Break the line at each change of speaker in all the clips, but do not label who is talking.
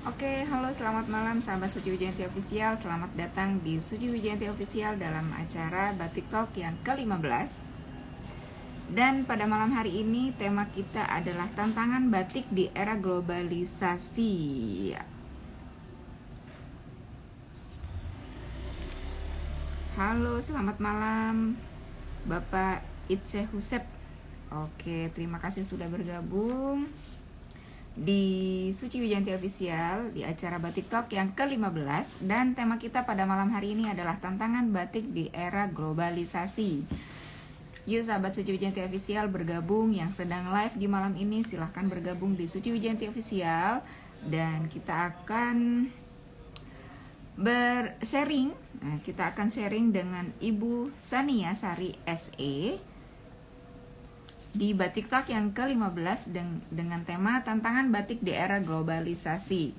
Oke, halo selamat malam sahabat Suci Wijayanti Official. Selamat datang di Suci Wijayanti Official dalam acara Batik Talk yang ke-15. Dan pada malam hari ini tema kita adalah tantangan batik di era globalisasi. Halo, selamat malam Bapak Itse Husep. Oke, terima kasih sudah bergabung di Suci Wijayanti Official di acara Batik Talk yang ke-15. Dan tema kita pada malam hari ini adalah tantangan batik di era globalisasi. Yuk sahabat Suci Wijayanti Official bergabung, yang sedang live di malam ini silahkan bergabung di Suci Wijayanti Official. Dan kita akan bersharing. Kita akan sharing dengan Ibu Sania Sari SE di Batik Talk yang ke-15 dengan tema tantangan batik di era globalisasi.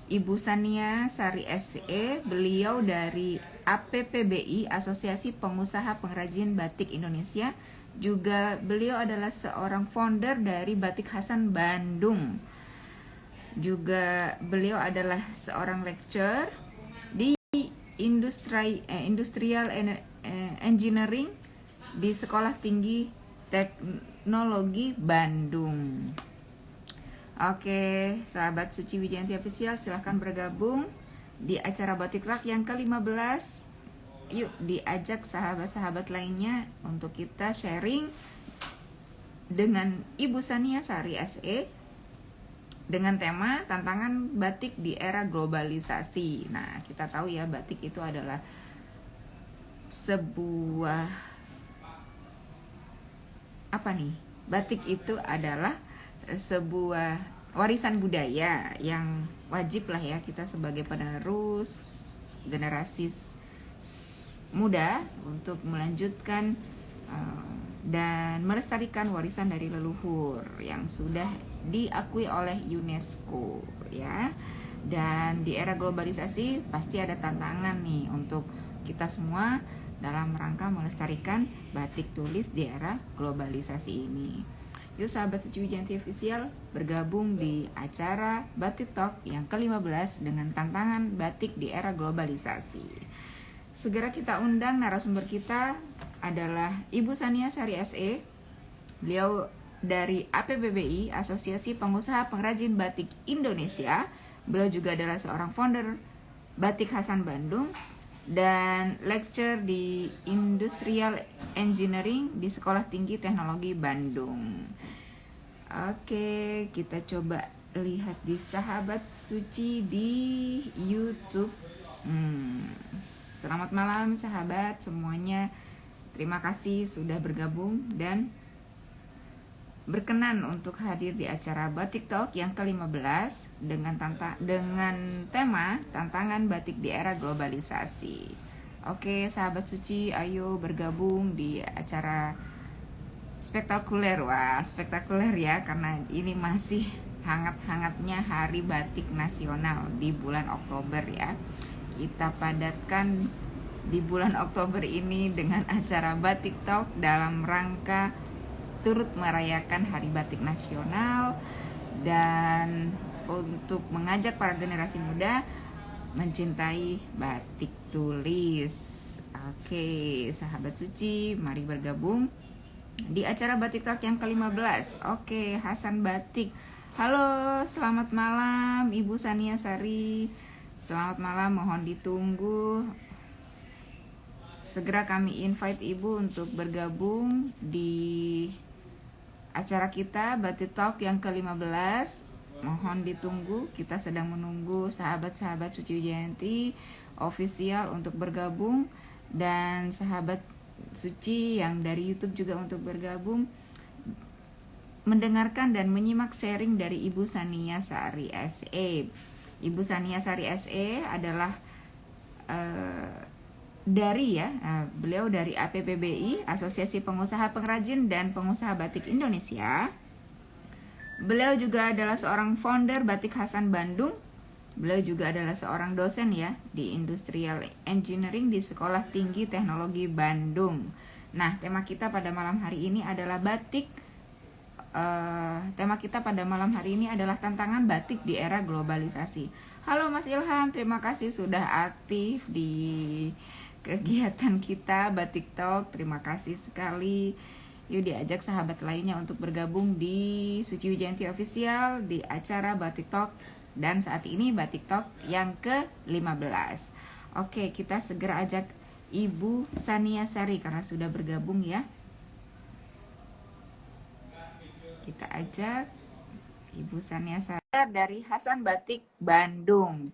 Ibu Sania Sari SE, beliau dari APPBI, Asosiasi Pengusaha Pengrajin Batik Indonesia. Juga beliau adalah seorang founder dari Batik Hasan Bandung. Juga beliau adalah seorang lecturer di Industrial Engineering di Sekolah Tinggi Teknologi Bandung. Oke, sahabat Suci Wijayanti Official, silahkan bergabung di acara Batik Talk yang ke-15. Yuk diajak sahabat-sahabat lainnya untuk kita sharing dengan Ibu Sania Sari SE dengan tema tantangan batik di era globalisasi. Nah, kita tahu ya, batik itu adalah sebuah batik itu adalah sebuah warisan budaya yang wajib lah ya kita sebagai penerus generasi muda untuk melanjutkan dan melestarikan warisan dari leluhur yang sudah diakui oleh UNESCO ya. Dan di era globalisasi pasti ada tantangan nih untuk kita semua dalam rangka melestarikan batik tulis di era globalisasi ini. Yuk sahabat Suci Wijayanti Official bergabung di acara Batik Talk yang ke-15 dengan tantangan batik di era globalisasi. Segera kita undang narasumber kita adalah Ibu Sania Sari SE. Beliau dari APBBI, Asosiasi Pengusaha Pengrajin Batik Indonesia. Beliau juga adalah seorang founder Batik Hasan Bandung dan lecturer di Industrial Engineering di Sekolah Tinggi Teknologi Bandung. Oke, kita coba lihat di sahabat Suci di YouTube. Selamat malam sahabat semuanya. Terima kasih sudah bergabung dan berkenan untuk hadir di acara Batik Talk yang ke-15 dengan tema tantangan batik di era globalisasi. Oke, sahabat Suci, ayo bergabung di acara spektakuler. Wah, spektakuler ya, karena ini masih hangat-hangatnya Hari Batik Nasional di bulan Oktober ya. Kita padatkan di bulan Oktober ini dengan acara Batik Talk dalam rangka turut merayakan Hari Batik Nasional dan untuk mengajak para generasi muda mencintai batik tulis. Oke, sahabat Suci, mari bergabung di acara Batik Talk yang ke-15. Oke, Hasan Batik. Halo, selamat malam Ibu Sania Sari. Selamat malam, mohon ditunggu. Segera kami invite Ibu untuk bergabung di acara kita Batik Talk yang ke-15. Mohon ditunggu, kita sedang menunggu sahabat-sahabat Suci Wijayanti Official untuk bergabung, dan sahabat Suci yang dari YouTube juga untuk bergabung mendengarkan dan menyimak sharing dari Ibu Sania Sari SE. Ibu Sania Sari SE adalah beliau dari APPBI, Asosiasi Pengusaha Pengrajin dan Pengusaha Batik Indonesia. Beliau juga adalah seorang founder Batik Hasan Bandung. Beliau juga adalah seorang dosen ya di Industrial Engineering di Sekolah Tinggi Teknologi Bandung. Nah, tema kita pada malam hari ini adalah batik tema kita pada malam hari ini adalah tantangan batik di era globalisasi. Halo Mas Ilham, terima kasih sudah aktif di kegiatan kita Batik Talk. Terima kasih sekali. Yuk diajak sahabat lainnya untuk bergabung di Suci Wijayanti Official di acara Batik Talk, dan saat ini Batik Talk yang ke-15. Oke, kita segera ajak Ibu Sania Sari karena sudah bergabung ya. Kita ajak Ibu Sania Sari dari Hasan Batik Bandung.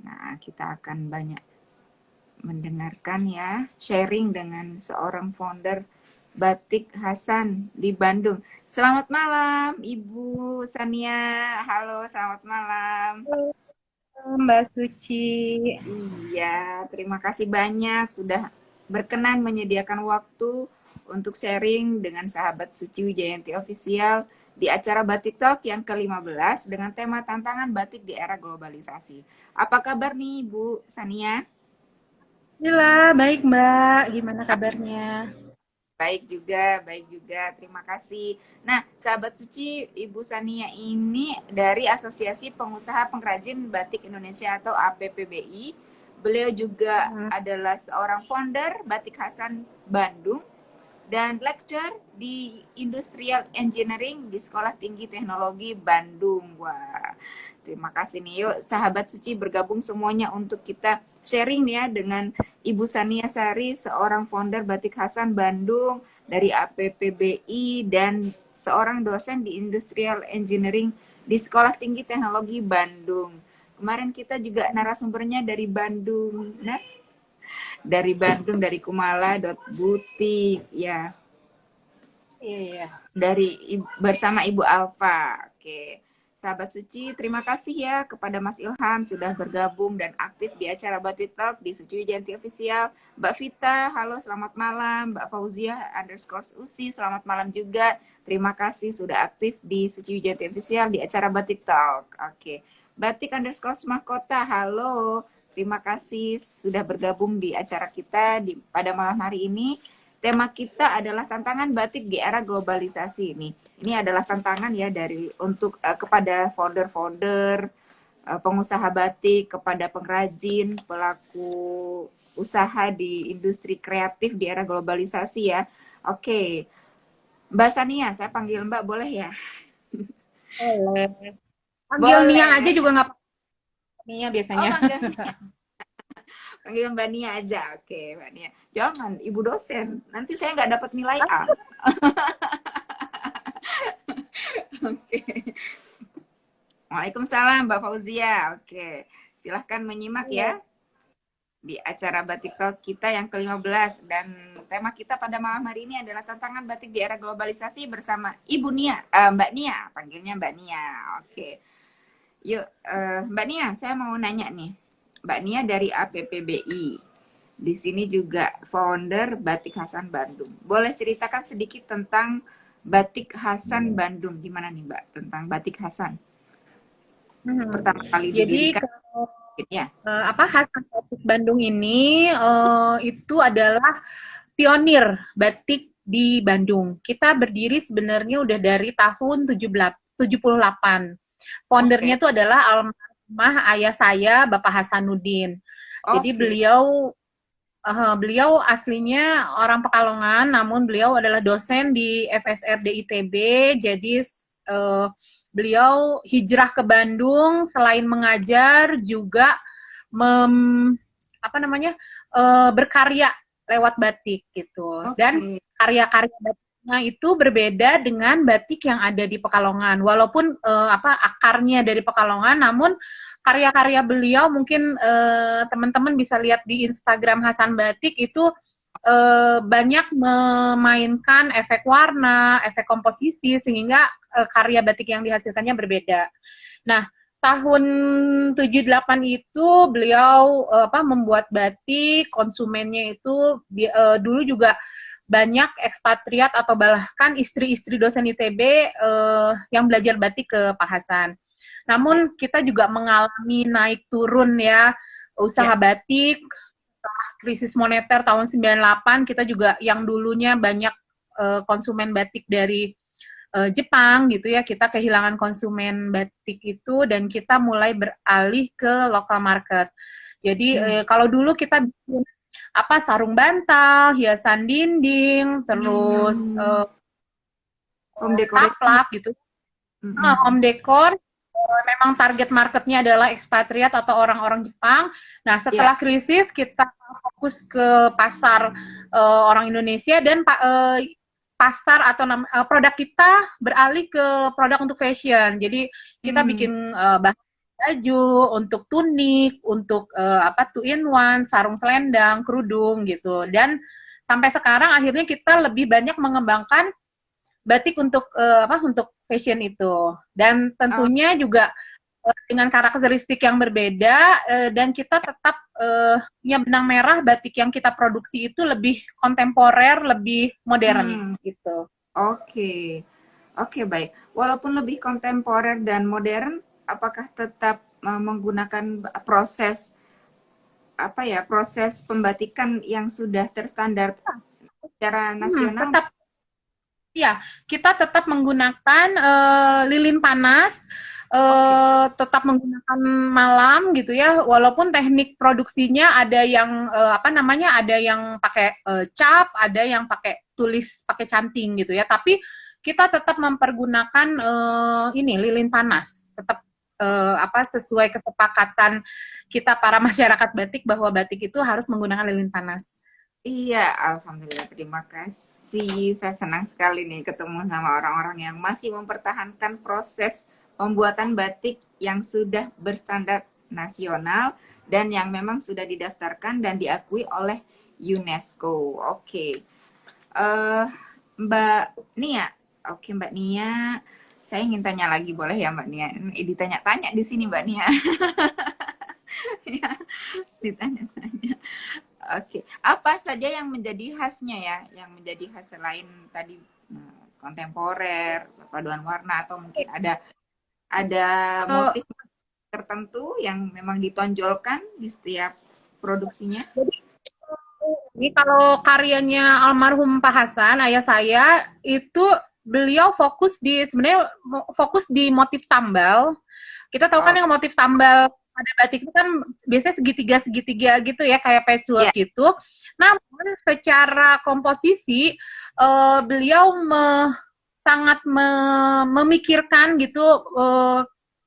Nah, kita akan banyak mendengarkan ya, sharing dengan seorang founder Batik Hasan di Bandung. Selamat malam, Ibu Sania. Halo, selamat malam.
Halo, Mbak Suci.
Iya, terima kasih banyak sudah berkenan menyediakan waktu untuk sharing dengan sahabat Suci Wijayanti Official di acara Batik Talk yang ke-15 dengan tema tantangan batik di era globalisasi. Apa kabar nih, Bu Sania?
Alhamdulillah, baik Mbak. Gimana kabarnya?
Baik juga, baik juga. Terima kasih. Nah, sahabat Suci, Ibu Sania ini dari Asosiasi Pengusaha Pengrajin Batik Indonesia atau APPBI. Beliau juga
Hmm.
adalah seorang founder Batik Hasan Bandung dan lecture di Industrial Engineering di Sekolah Tinggi Teknologi Bandung. Wah, terima kasih nih. Yuk, sahabat Suci bergabung semuanya untuk kita sharing ya dengan Ibu Sania Sari, seorang founder Batik Hasan Bandung dari APPBI dan seorang dosen di Industrial Engineering di Sekolah Tinggi Teknologi Bandung. Kemarin kita juga narasumbernya dari Bandung. Nah, dari Kumala Butik ya,
Iya, iya.
bersama Ibu Alfa. Oke, sahabat Suci, terima kasih ya kepada Mas Ilham sudah bergabung dan aktif di acara Batik Talk di Suci Wijayanti Official. Mbak Vita, halo, selamat malam. Mbak Fauzia underscore Usi, selamat malam juga. Terima kasih sudah aktif di Suci Wijayanti Official di acara Batik Talk. Oke, Batik underscore Mahkota, halo. Terima kasih sudah bergabung di acara kita pada malam hari ini. Tema kita adalah tantangan batik di era globalisasi ini. Ini adalah tantangan ya untuk kepada founder-founder, pengusaha batik, kepada pengrajin, pelaku usaha di industri kreatif di era globalisasi ya. Oke, Mbak Sania, saya panggil Mbak boleh ya?
Boleh. Panggil Mia aja
Boleh.
juga nggak apa-apa. Mia
Oh,
biasanya.
panggil Mbak Nia aja. Oke, Mbak Nia. Jangan, Ibu dosen. Nanti saya nggak dapat nilai
Ah,
A. Oke. Waalaikumsalam Mbak Fauzia. Oke, silahkan menyimak
iya.
ya di acara Batik Talk kita yang ke-15. Dan tema kita pada malam hari ini adalah tantangan batik di era globalisasi bersama Ibu Nia, Mbak Nia, panggilnya Mbak Nia. Oke, yuk Mbak Nia, saya mau nanya nih. Mbak Nia dari APPBI. Di sini juga founder Batik Hasan Bandung. Boleh ceritakan sedikit tentang Batik Hasan Bandung? Gimana nih Mbak tentang Batik Hasan?
Hmm.
Pertama kali
Jadi
didirikan
kalau
ya.
apa Hasan Batik Bandung ini itu adalah pionir batik di Bandung. Kita berdiri sebenarnya udah dari tahun 78. Foundernya
Oke.
itu adalah almarhumah ayah saya, Bapak Hasanuddin. Jadi
Oke.
beliau aslinya orang Pekalongan, namun beliau adalah dosen di FSRD ITB. Jadi beliau hijrah ke Bandung, selain mengajar juga mem, apa namanya berkarya lewat batik gitu. Dan
Oke.
karya-karya batiknya itu berbeda dengan batik yang ada di Pekalongan. Walaupun akarnya dari Pekalongan, namun karya-karya beliau mungkin teman-teman bisa lihat di Instagram Hasan Batik itu banyak memainkan efek warna, efek komposisi sehingga karya batik yang dihasilkannya berbeda. Nah, tahun 78 itu beliau membuat batik, konsumennya itu dulu juga banyak ekspatriat atau bahkan istri-istri dosen ITB yang belajar batik ke Pak Hasan. Namun kita juga mengalami naik turun ya usaha
Ya.
batik, krisis moneter tahun 98 kita juga yang dulunya banyak konsumen batik dari Jepang gitu ya, kita kehilangan konsumen batik itu dan kita mulai beralih ke local market. Jadi kalau dulu kita bikin apa sarung bantal, hiasan dinding, terus
Home decoration.
taplak gitu. Home decor memang target marketnya adalah ekspatriat atau orang-orang Jepang. Nah, setelah krisis kita fokus ke pasar orang Indonesia dan pasar atau produk kita beralih ke produk untuk fashion. Jadi kita bikin bahan baju, untuk tunik, untuk two in one, sarung selendang, kerudung gitu. Dan sampai sekarang akhirnya kita lebih banyak mengembangkan batik untuk untuk fashion itu. Dan tentunya juga dengan karakteristik yang berbeda dan kita tetap punya benang merah batik yang kita produksi itu lebih kontemporer, lebih modern gitu.
Oke. Oke, baik. Walaupun lebih kontemporer dan modern, apakah tetap menggunakan proses proses pembatikan yang sudah terstandar secara nasional?
Tetap. Ya, kita tetap menggunakan lilin panas, tetap menggunakan malam gitu ya. Walaupun teknik produksinya ada yang ada yang pakai cap, ada yang pakai tulis pakai canting gitu ya. Tapi kita tetap mempergunakan lilin panas, tetap sesuai kesepakatan kita para masyarakat batik bahwa batik itu harus menggunakan lilin panas.
Iya, alhamdulillah, terima kasih. Saya senang sekali nih ketemu sama orang-orang yang masih mempertahankan proses pembuatan batik yang sudah berstandar nasional dan yang memang sudah didaftarkan dan diakui oleh UNESCO. Oke. Mbak Nia. Oke, Mbak Nia. Saya ingin tanya lagi, boleh ya Mbak Nia? Ditanya-tanya di sini Mbak Nia. Ya, ditanya-tanya. Oke, apa saja yang menjadi khasnya ya? Yang menjadi khas selain tadi kontemporer, perpaduan warna, atau mungkin ada motif tertentu yang memang ditonjolkan di setiap produksinya?
Ini kalau karyanya almarhum Pak Hasan, ayah saya, itu beliau fokus di motif tambal. Kita tahu kan yang motif tambal pada batik itu kan biasanya segitiga gitu ya, kayak patchwork gitu. Namun secara komposisi beliau sangat memikirkan gitu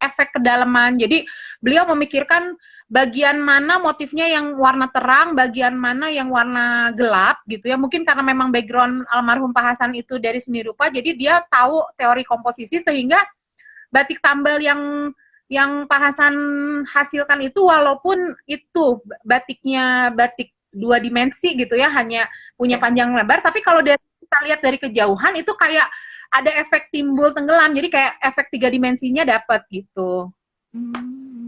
efek kedalaman. Jadi beliau memikirkan bagian mana motifnya yang warna terang, bagian mana yang warna gelap gitu ya. Mungkin karena memang background almarhum Pak Hasan itu dari seni rupa, jadi dia tahu teori komposisi sehingga batik tambal yang Pak Hasan hasilkan itu walaupun itu batiknya batik 2 dimensi gitu ya, hanya punya panjang lebar, tapi kalau kita lihat dari kejauhan itu kayak ada efek timbul tenggelam, jadi kayak efek 3 dimensinya dapat gitu.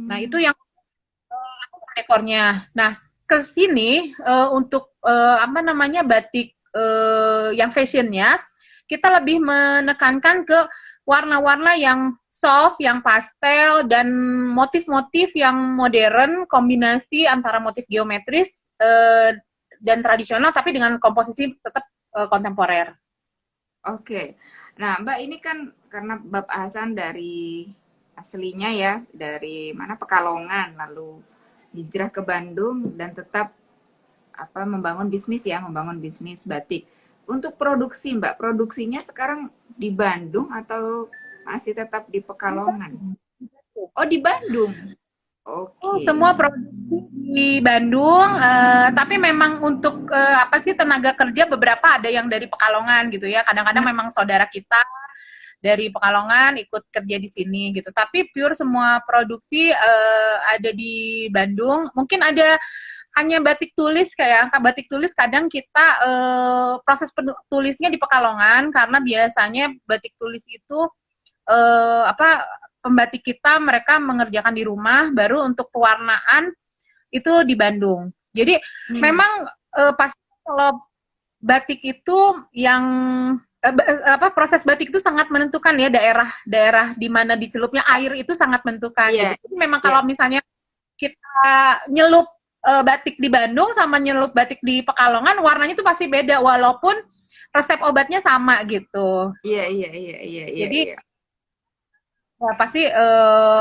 Nah itu yang dekornya. Nah ke sini untuk batik yang fashionnya kita lebih menekankan ke warna-warna yang soft, yang pastel, dan motif-motif yang modern, kombinasi antara motif geometris dan tradisional, tapi dengan komposisi tetap kontemporer.
Oke, nah Mbak ini kan karena Bapak Hasan dari aslinya ya, dari mana Pekalongan, lalu hijrah ke Bandung dan tetap membangun bisnis batik. Untuk produksi Mbak, produksinya sekarang di Bandung atau masih tetap di Pekalongan? Oh, di Bandung. Oke.
Semua produksi di Bandung, tapi memang untuk tenaga kerja beberapa ada yang dari Pekalongan gitu ya. Kadang-kadang memang saudara kita dari Pekalongan ikut kerja di sini gitu. Tapi pure semua produksi ada di Bandung. Mungkin ada hanya batik tulis kadang kita proses tulisnya di Pekalongan karena biasanya batik tulis itu pembatik kita mereka mengerjakan di rumah, baru untuk pewarnaan itu di Bandung. Jadi memang pasti kalau batik itu yang proses batik itu sangat menentukan ya, daerah di mana dicelupnya air itu sangat menentukan. Jadi memang kalau misalnya kita nyelup batik di Bandung sama nyelup batik di Pekalongan warnanya itu pasti beda, walaupun resep obatnya sama gitu.
Iya, iya, iya, iya, iya,
Jadi
iya.
ya pasti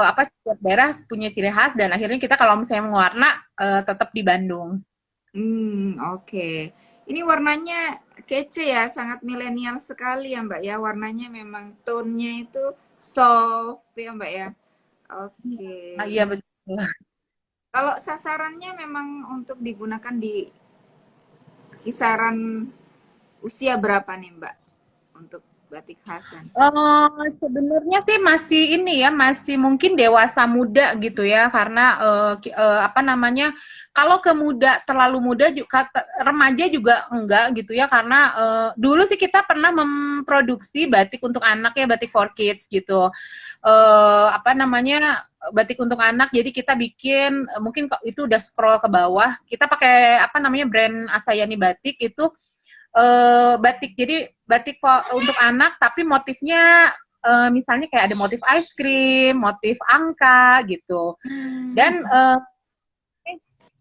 apa setiap daerah punya ciri khas dan akhirnya kita kalau misalnya mau warna tetap di Bandung.
Oke. Ini warnanya kece ya, sangat milenial sekali ya Mbak ya. Warnanya memang tone-nya itu soft ya Mbak ya. Oke.
Ah, iya betul.
Kalau sasarannya memang untuk digunakan di kisaran usia berapa nih Mbak untuk batik Hasan?
Sebenarnya sih masih ini ya, masih mungkin dewasa muda gitu ya, karena apa namanya, kalau ke muda terlalu muda juga remaja juga enggak gitu ya, karena dulu sih kita pernah memproduksi batik untuk anak ya, batik for kids gitu. Apa namanya, batik untuk anak, jadi kita bikin mungkin itu udah scroll ke bawah, kita pakai apa namanya brand Asayani Batik itu batik. Jadi batik untuk anak tapi motifnya misalnya kayak ada motif ice cream, motif angka gitu. Dan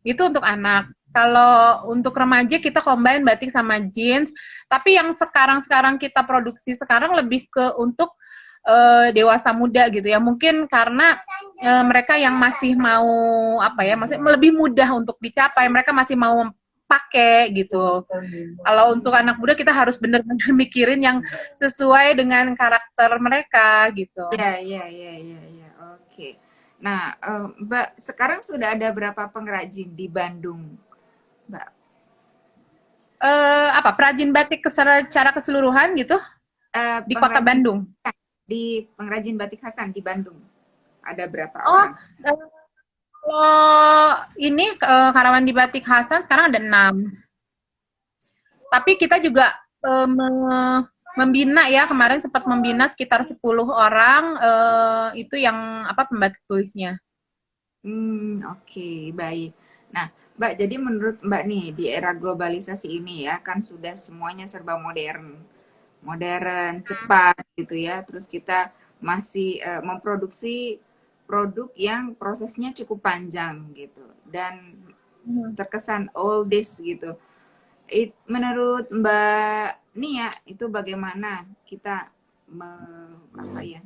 itu untuk anak. Kalau untuk remaja kita combine batik sama jeans. Tapi yang sekarang kita produksi sekarang lebih ke untuk dewasa muda gitu ya. Mungkin karena mereka yang masih mau apa ya, masih lebih mudah untuk dicapai. Mereka masih mau pakai gitu. Kalau untuk anak muda kita harus benar-benar mikirin yang sesuai dengan karakter mereka gitu.
Ya, ya, ya, ya, ya. Oke. Nah, Mbak, sekarang sudah ada berapa pengrajin di Bandung, Mbak?
Apa perajin batik secara keseluruhan gitu di kota
Pengrajin
Bandung?
di pengrajin batik Hasan di Bandung ada berapa
Oh,
orang?
kalau ini karyawan di Batik Hasan sekarang ada 6. Tapi kita juga membina ya, kemarin sempat membina sekitar 10 orang itu yang apa pembatik tulisnya.
Oke, baik. Nah, Mbak, jadi menurut Mbak nih, di era globalisasi ini ya, kan sudah semuanya serba modern. Modern, cepat gitu ya. Terus kita masih memproduksi produk yang prosesnya cukup panjang gitu. Dan terkesan oldies gitu. Menurut Mbak Nia, itu bagaimana kita apa ya?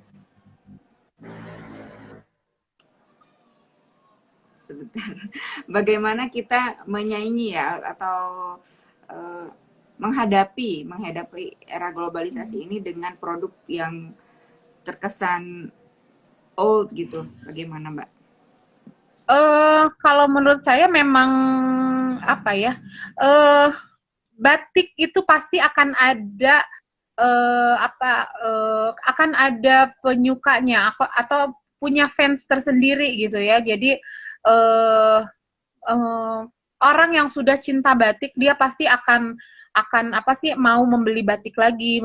Sebentar. Bagaimana kita menyaingi ya atau eh, menghadapi era globalisasi ini dengan produk yang terkesan old gitu. Bagaimana, Mbak?
Kalau menurut saya memang apa ya, eh batik itu pasti akan ada akan ada penyukanya atau punya fans tersendiri gitu ya. Jadi eh eh, orang yang sudah cinta batik dia pasti akan apa sih mau membeli batik lagi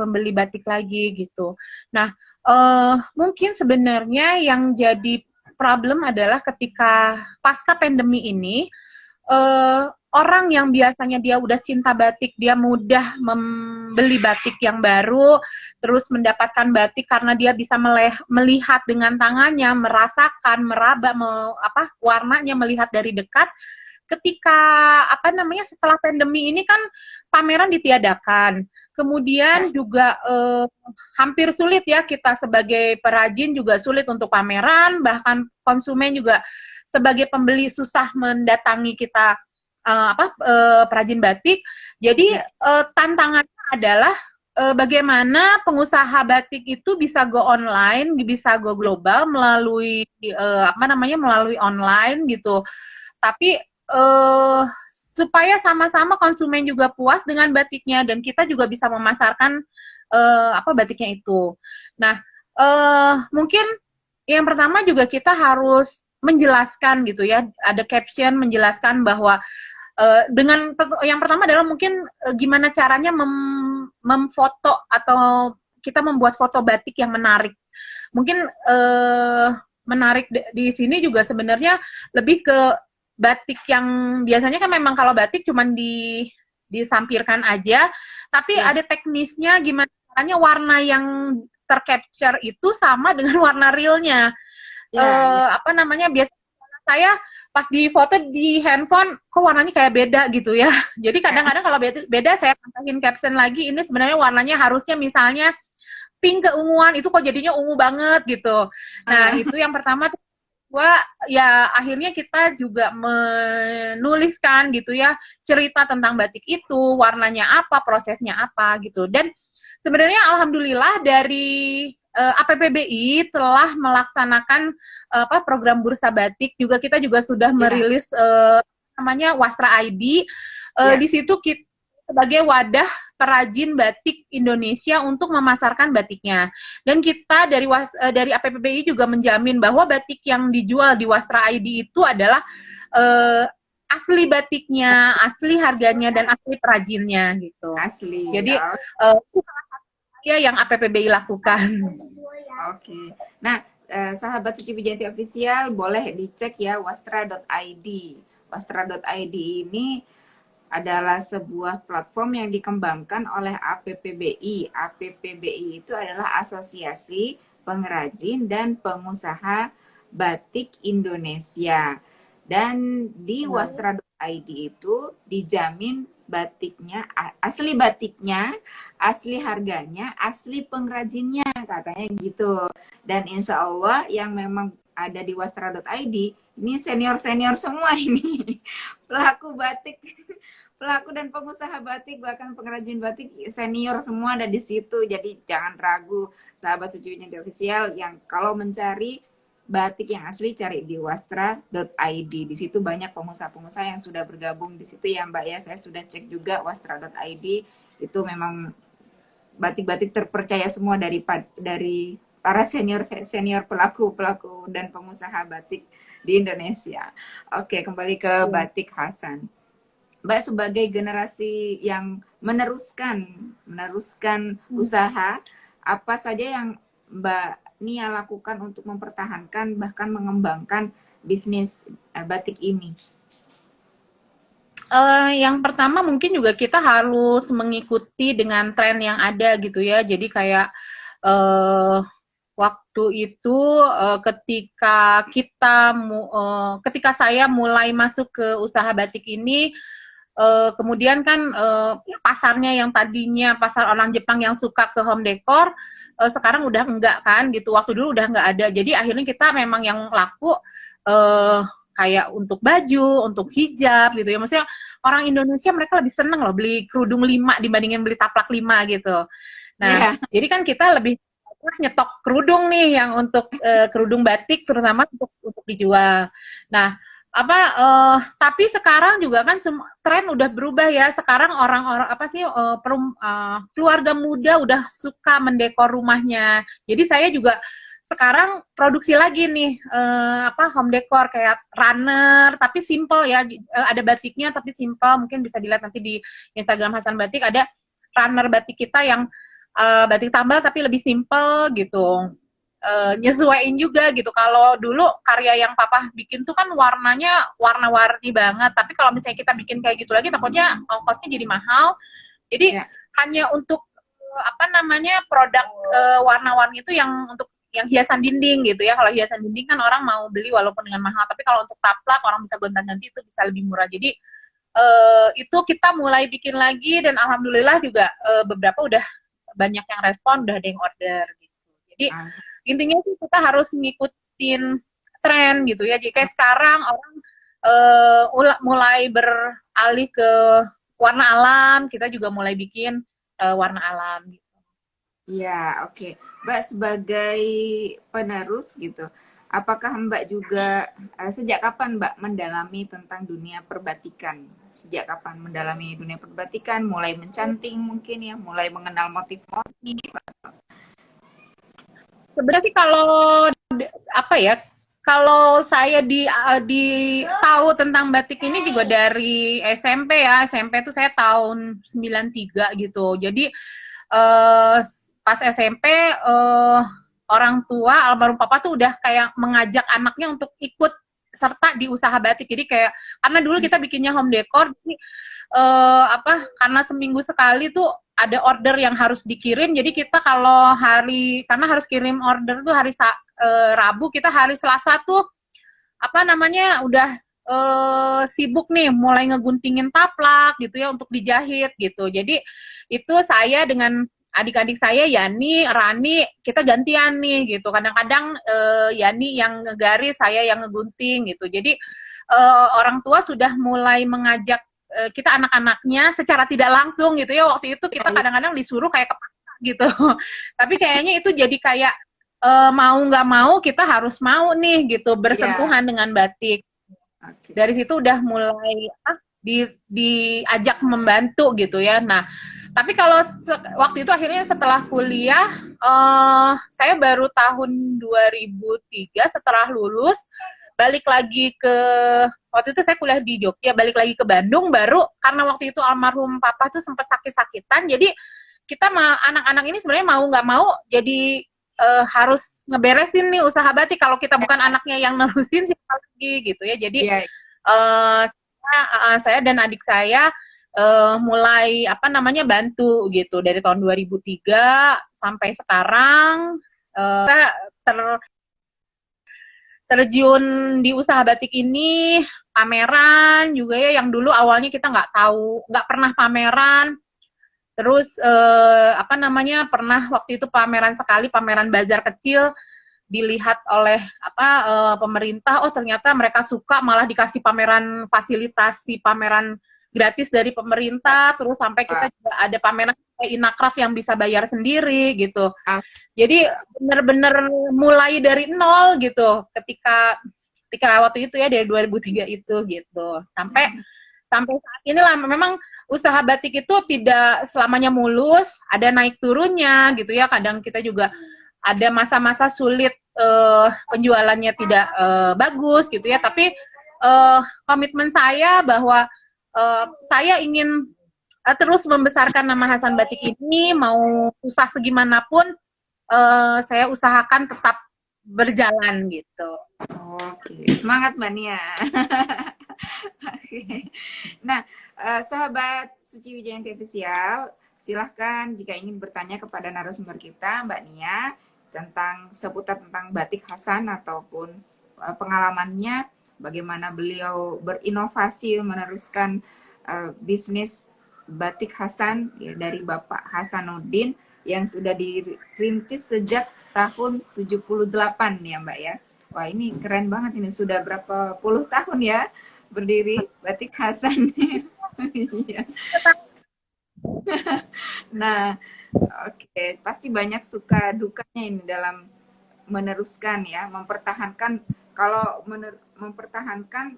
gitu. Nah, mungkin sebenarnya yang jadi problem adalah ketika pasca pandemi ini orang yang biasanya dia udah cinta batik, dia mudah membeli batik yang baru, terus mendapatkan batik karena dia bisa melihat dengan tangannya, merasakan, meraba, warnanya, melihat dari dekat. Ketika apa namanya setelah pandemi ini kan pameran ditiadakan, kemudian juga hampir sulit ya kita sebagai perajin juga sulit untuk pameran, bahkan konsumen juga sebagai pembeli susah mendatangi kita perajin batik. Jadi tantangannya adalah bagaimana pengusaha batik itu bisa go online, bisa go global melalui melalui online gitu. Tapi supaya sama-sama konsumen juga puas dengan batiknya dan kita juga bisa memasarkan batiknya itu. Nah, mungkin yang pertama juga kita harus menjelaskan gitu ya, ada caption menjelaskan bahwa dengan yang pertama adalah mungkin gimana caranya memfoto atau kita membuat foto batik yang menarik. Mungkin menarik di sini juga sebenarnya lebih ke batik yang biasanya kan memang kalau batik cuman disampirkan aja, tapi ada teknisnya gimana caranya warna yang tercapture itu sama dengan warna realnya. Apa namanya biasanya saya pas di foto di handphone kok warnanya kayak beda gitu ya. Jadi kadang-kadang kalau beda saya tambahin caption lagi, ini sebenarnya warnanya harusnya misalnya pink keunguan, itu kok jadinya ungu banget gitu. Nah, itu yang pertama. Wah, ya akhirnya kita juga menuliskan gitu ya, cerita tentang batik itu, warnanya apa, prosesnya apa gitu. Dan sebenarnya alhamdulillah dari APPBI telah melaksanakan program Bursa Batik, juga kita juga sudah merilis namanya Wastra ID. Di situ kita sebagai wadah perajin batik Indonesia untuk memasarkan batiknya. Dan kita dari APPBI juga menjamin bahwa batik yang dijual di Wastra ID itu adalah asli batiknya, asli harganya, dan asli perajinnya gitu.
Asli.
Jadi itu salah satu yang APPBI lakukan.
Oke. Nah, sahabat Suci Wijayanti Official boleh dicek ya wastra.id. Wastra.id ini adalah sebuah platform yang dikembangkan oleh APPBI. APPBI itu adalah Asosiasi Pengrajin dan Pengusaha Batik Indonesia. Dan di wastra.id itu dijamin batiknya, asli harganya, asli pengrajinnya, katanya gitu. Dan insya Allah yang memang ada di wastra.id, ini senior-senior semua ini, pelaku batik, pelaku dan pengusaha batik, bahkan pengrajin batik senior semua ada di situ. Jadi jangan ragu sahabat Suci Wijayanti Official yang kalau mencari batik yang asli cari di wastra.id. Di situ banyak pengusaha-pengusaha yang sudah bergabung di situ ya Mbak ya. Saya sudah cek juga wastra.id, itu memang batik-batik terpercaya semua dari para senior pelaku dan pengusaha batik di Indonesia. Oke, kembali ke batik Hasan. Mbak sebagai generasi yang meneruskan usaha, apa saja yang Mbak Nia lakukan untuk mempertahankan bahkan mengembangkan bisnis batik ini?
Yang pertama mungkin juga kita harus mengikuti dengan tren yang ada gitu ya. Jadi kayak waktu itu ketika saya mulai masuk ke usaha batik ini, kemudian kan pasarnya yang tadinya pasar orang Jepang yang suka ke home decor, sekarang udah enggak kan gitu. Waktu dulu udah enggak ada. Jadi akhirnya kita memang yang laku kayak untuk baju, untuk hijab gitu ya. Maksudnya orang Indonesia mereka lebih seneng loh beli kerudung 5 dibandingin beli taplak 5 gitu. Nah, jadi kan kita lebih nyetok kerudung nih yang untuk kerudung batik terutama untuk dijual. Nah, tapi sekarang juga kan tren udah berubah ya. Sekarang orang-orang keluarga muda udah suka mendekor rumahnya. Jadi saya juga sekarang produksi lagi nih home decor kayak runner tapi simple ya, ada batiknya tapi simple. Mungkin bisa dilihat nanti di Instagram Hasan Batik, ada runner batik kita yang batik tambal tapi lebih simple gitu. Nyesuaiin juga gitu. Kalau dulu karya yang papa bikin tuh kan warnanya warna-warni banget, tapi kalau misalnya kita bikin kayak gitu lagi takutnya ongkosnya jadi mahal. Jadi hanya untuk produk warna-warni itu yang untuk yang hiasan dinding gitu ya. Kalau hiasan dinding kan orang mau beli walaupun dengan mahal, tapi kalau untuk taplak orang bisa gonta-ganti itu bisa lebih murah. Jadi itu kita mulai bikin lagi dan alhamdulillah juga beberapa udah banyak yang respon, udah ada yang order gitu. Jadi intinya sih kita harus ngikutin tren gitu ya. Jadi kayak sekarang orang mulai beralih ke warna alam, kita juga mulai bikin warna alam gitu.
Ya, oke. Mbak sebagai penerus gitu, apakah Mbak juga sejak kapan Mbak mendalami tentang dunia perbatikan? Sejak kapan mendalami dunia perbatikan? Mulai mencanting mungkin ya, mulai mengenal motif-motif.
Sebenarnya kalau kalau saya tahu tentang batik ini juga dari SMP ya. SMP tuh saya tahun 93 gitu. Jadi pas SMP orang tua almarhum papa tuh udah kayak mengajak anaknya untuk ikut serta di usaha batik. Jadi kayak karena dulu kita bikinnya home decor, jadi karena seminggu sekali tuh ada order yang harus dikirim. Jadi kita karena harus kirim order tuh hari Rabu, kita hari Selasa tuh udah sibuk nih mulai ngeguntingin taplak gitu ya untuk dijahit gitu. Jadi itu saya dengan adik-adik saya Yani, Rani, kita gantian nih gitu. Kadang-kadang Yani yang ngegaris, saya yang ngegunting gitu. Jadi orang tua sudah mulai mengajak kita anak-anaknya secara tidak langsung gitu ya. Waktu itu kita kadang-kadang disuruh kayak kepaksa gitu. Tapi kayaknya itu jadi kayak mau nggak mau kita harus mau nih gitu bersentuhan dengan batik. Dari situ udah mulai diajak membantu gitu ya. Nah, tapi kalau waktu itu akhirnya setelah kuliah, saya baru tahun 2003 setelah lulus balik lagi ke, waktu itu saya kuliah di Jogja, balik lagi ke Bandung baru karena waktu itu almarhum papa tuh sempat sakit-sakitan. Jadi kita anak-anak ini sebenarnya mau nggak mau jadi harus ngeberesin nih usaha batik. Kalau kita bukan anaknya yang nerusin siapa lagi gitu ya. Jadi saya dan adik saya mulai bantu gitu dari tahun 2003 sampai sekarang kita terjun di usaha batik ini, pameran juga ya, yang dulu awalnya kita nggak pernah pameran. Terus pernah waktu itu pameran sekali, pameran bazar kecil, dilihat oleh pemerintah, oh ternyata mereka suka, malah dikasih pameran, fasilitasi pameran gratis dari pemerintah. Terus sampai kita juga ada pameran kayak Inakraf yang bisa bayar sendiri gitu. Jadi benar-benar mulai dari nol gitu ketika waktu itu ya, dari 2003 itu gitu. Sampai saat inilah memang usaha batik itu tidak selamanya mulus, ada naik turunnya gitu ya. Kadang kita juga ada masa-masa sulit, penjualannya tidak bagus gitu ya. Tapi komitmen saya bahwa saya ingin terus membesarkan nama Hasan Batik ini, mau susah segimanapun saya usahakan tetap berjalan gitu.
Oke, semangat Mbak Nia. Oke. Nah, sahabat Suci Wijayanti Official, silahkan jika ingin bertanya kepada narasumber kita, Mbak Nia, seputar tentang batik Hasan ataupun pengalamannya, bagaimana beliau berinovasi meneruskan bisnis batik Hasan ya, dari Bapak Hasanuddin yang sudah dirintis sejak tahun 78 ya Mbak ya. Wah ini keren banget, ini sudah berapa puluh tahun ya berdiri batik Hasan. Nah, oke, pasti banyak suka dukanya ini dalam meneruskan ya, mempertahankan. Kalau mempertahankan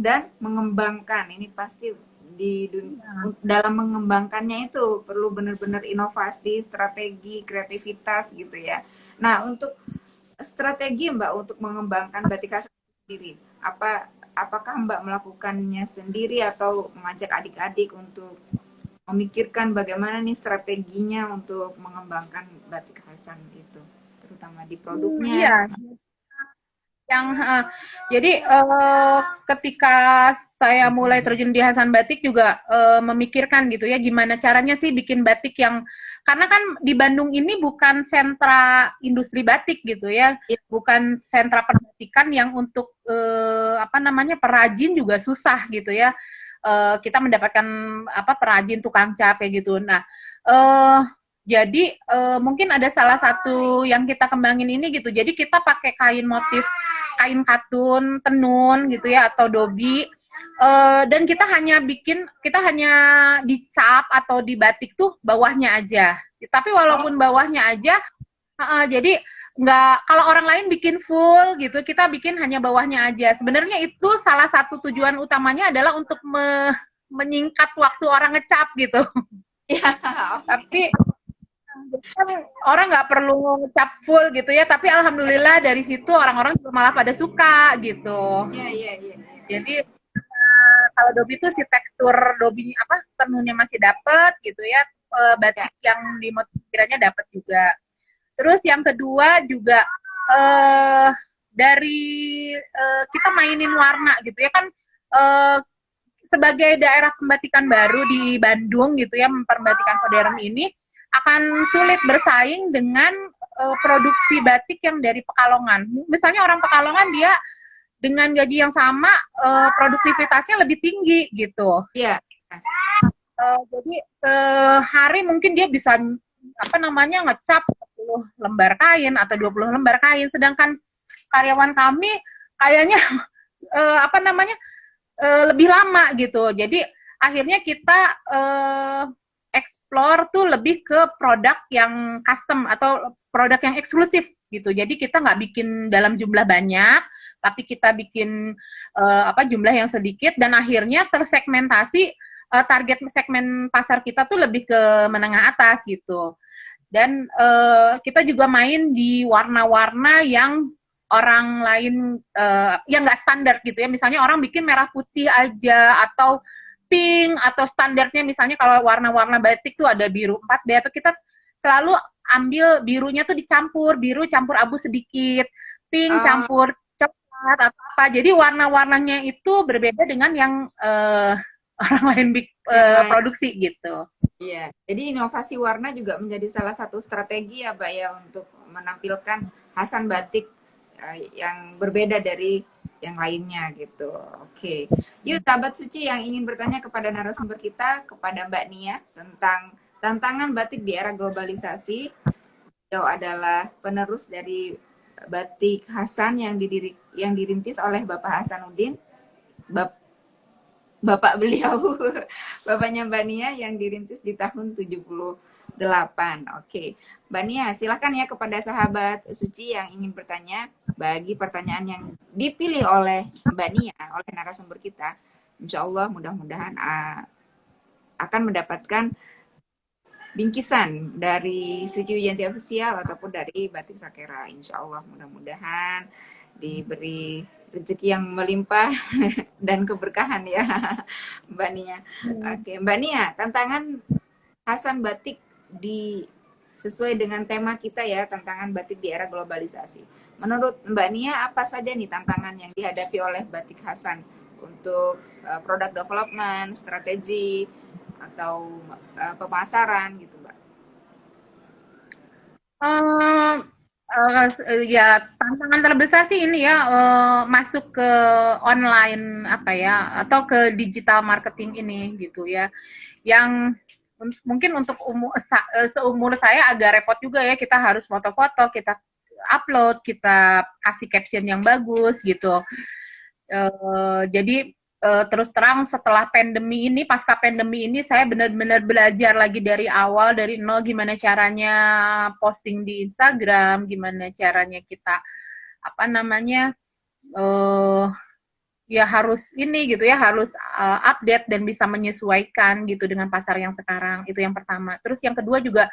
dan mengembangkan, ini pasti di dunia, dalam mengembangkannya itu perlu benar-benar inovasi, strategi, kreativitas gitu ya. Nah, untuk strategi Mbak untuk mengembangkan batik Hasan sendiri, apakah Mbak melakukannya sendiri atau mengajak adik-adik untuk memikirkan bagaimana nih strateginya untuk mengembangkan batik Hasan gitu, terutama di produknya?
Iya. Jadi ketika saya mulai terjun di Hasan Batik juga memikirkan gitu ya, gimana caranya sih bikin batik yang, karena kan di Bandung ini bukan sentra industri batik gitu ya, bukan sentra perbatikan yang untuk perajin juga susah gitu ya. Kita mendapatkan perajin, tukang cap kayak gitu. Nah, jadi mungkin ada salah satu yang kita kembangin ini gitu. Jadi kita pakai kain kain katun, tenun gitu ya, atau dobi. Dan kita hanya dicap atau dibatik tuh bawahnya aja. Tapi walaupun bawahnya aja, jadi nggak, kalau orang lain bikin full gitu, kita bikin hanya bawahnya aja. Sebenarnya itu salah satu tujuan utamanya adalah untuk menyingkat waktu orang ngecap gitu. Tapi kan orang nggak perlu ngecap full gitu ya, tapi alhamdulillah dari situ orang-orang malah pada suka gitu.
Iya.
Jadi kalau dobi itu si tekstur dobi tenunnya masih dapet gitu ya, batik yang dimotifirnya dapet juga. Terus yang kedua juga dari kita mainin warna gitu ya kan, sebagai daerah pembatikan baru di Bandung gitu ya, pembatikan modern ini akan sulit bersaing dengan produksi batik yang dari Pekalongan. Misalnya orang Pekalongan dia dengan gaji yang sama produktivitasnya lebih tinggi gitu.
Iya.
Jadi sehari mungkin dia bisa apa namanya ngecap 10 lembar kain atau 20 lembar kain, sedangkan karyawan kami kayaknya apa namanya lebih lama gitu. Jadi akhirnya kita explore tuh lebih ke produk yang custom atau produk yang eksklusif gitu. Jadi kita nggak bikin dalam jumlah banyak, tapi kita bikin apa jumlah yang sedikit dan akhirnya tersegmentasi target segmen pasar kita tuh lebih ke menengah atas gitu. Dan kita juga main di warna-warna yang orang lain yang nggak standar gitu ya. Misalnya orang bikin merah putih aja atau pink atau standarnya misalnya kalau warna-warna batik tuh ada biru 4B atau kita selalu ambil birunya tuh dicampur, biru campur abu sedikit, pink campur coklat atau apa. Jadi warna-warnanya itu berbeda dengan yang orang lain produksi gitu.
Iya, jadi inovasi warna juga menjadi salah satu strategi ya, Mbak ya, untuk menampilkan Hasan batik yang berbeda dari yang lainnya gitu. Oke, yuk sahabat suci yang ingin bertanya kepada narasumber kita, kepada Mbak Nia tentang tantangan batik di era globalisasi. Beliau adalah penerus dari batik Hasan yang dirintis oleh Bapak Hasanuddin, Bapak beliau, bapaknya Mbak Nia yang dirintis di tahun 78. Oke, Mbak Nia, silakan ya kepada sahabat suci yang ingin bertanya. Bagi pertanyaan yang dipilih oleh Mbak Nia, oleh narasumber kita, insya Allah mudah-mudahan akan mendapatkan bingkisan dari Suci Wiyanti Official ataupun dari Batik Sakera. Insya Allah mudah-mudahan diberi rezeki yang melimpah dan keberkahan ya, Mbak Nia. Oke, Mbak Nia, tantangan Hasan batik sesuai dengan tema kita ya, tantangan batik di era globalisasi. Menurut Mbak Nia, apa saja nih tantangan yang dihadapi oleh batik Hasan untuk product development, strategi, atau pemasaran gitu, Mbak?
Ya tantangan terbesar sih ini ya masuk ke online apa ya atau ke digital marketing ini gitu ya yang mungkin untuk seumur saya agak repot juga ya, kita harus foto-foto, kita upload, kita kasih caption yang bagus gitu. Jadi terus terang setelah pandemi ini, pasca pandemi ini saya benar-benar belajar lagi dari awal, dari nol, gimana caranya posting di Instagram, gimana caranya kita apa namanya ya harus ini gitu ya, harus update dan bisa menyesuaikan gitu dengan pasar yang sekarang. Itu yang pertama. Terus yang kedua juga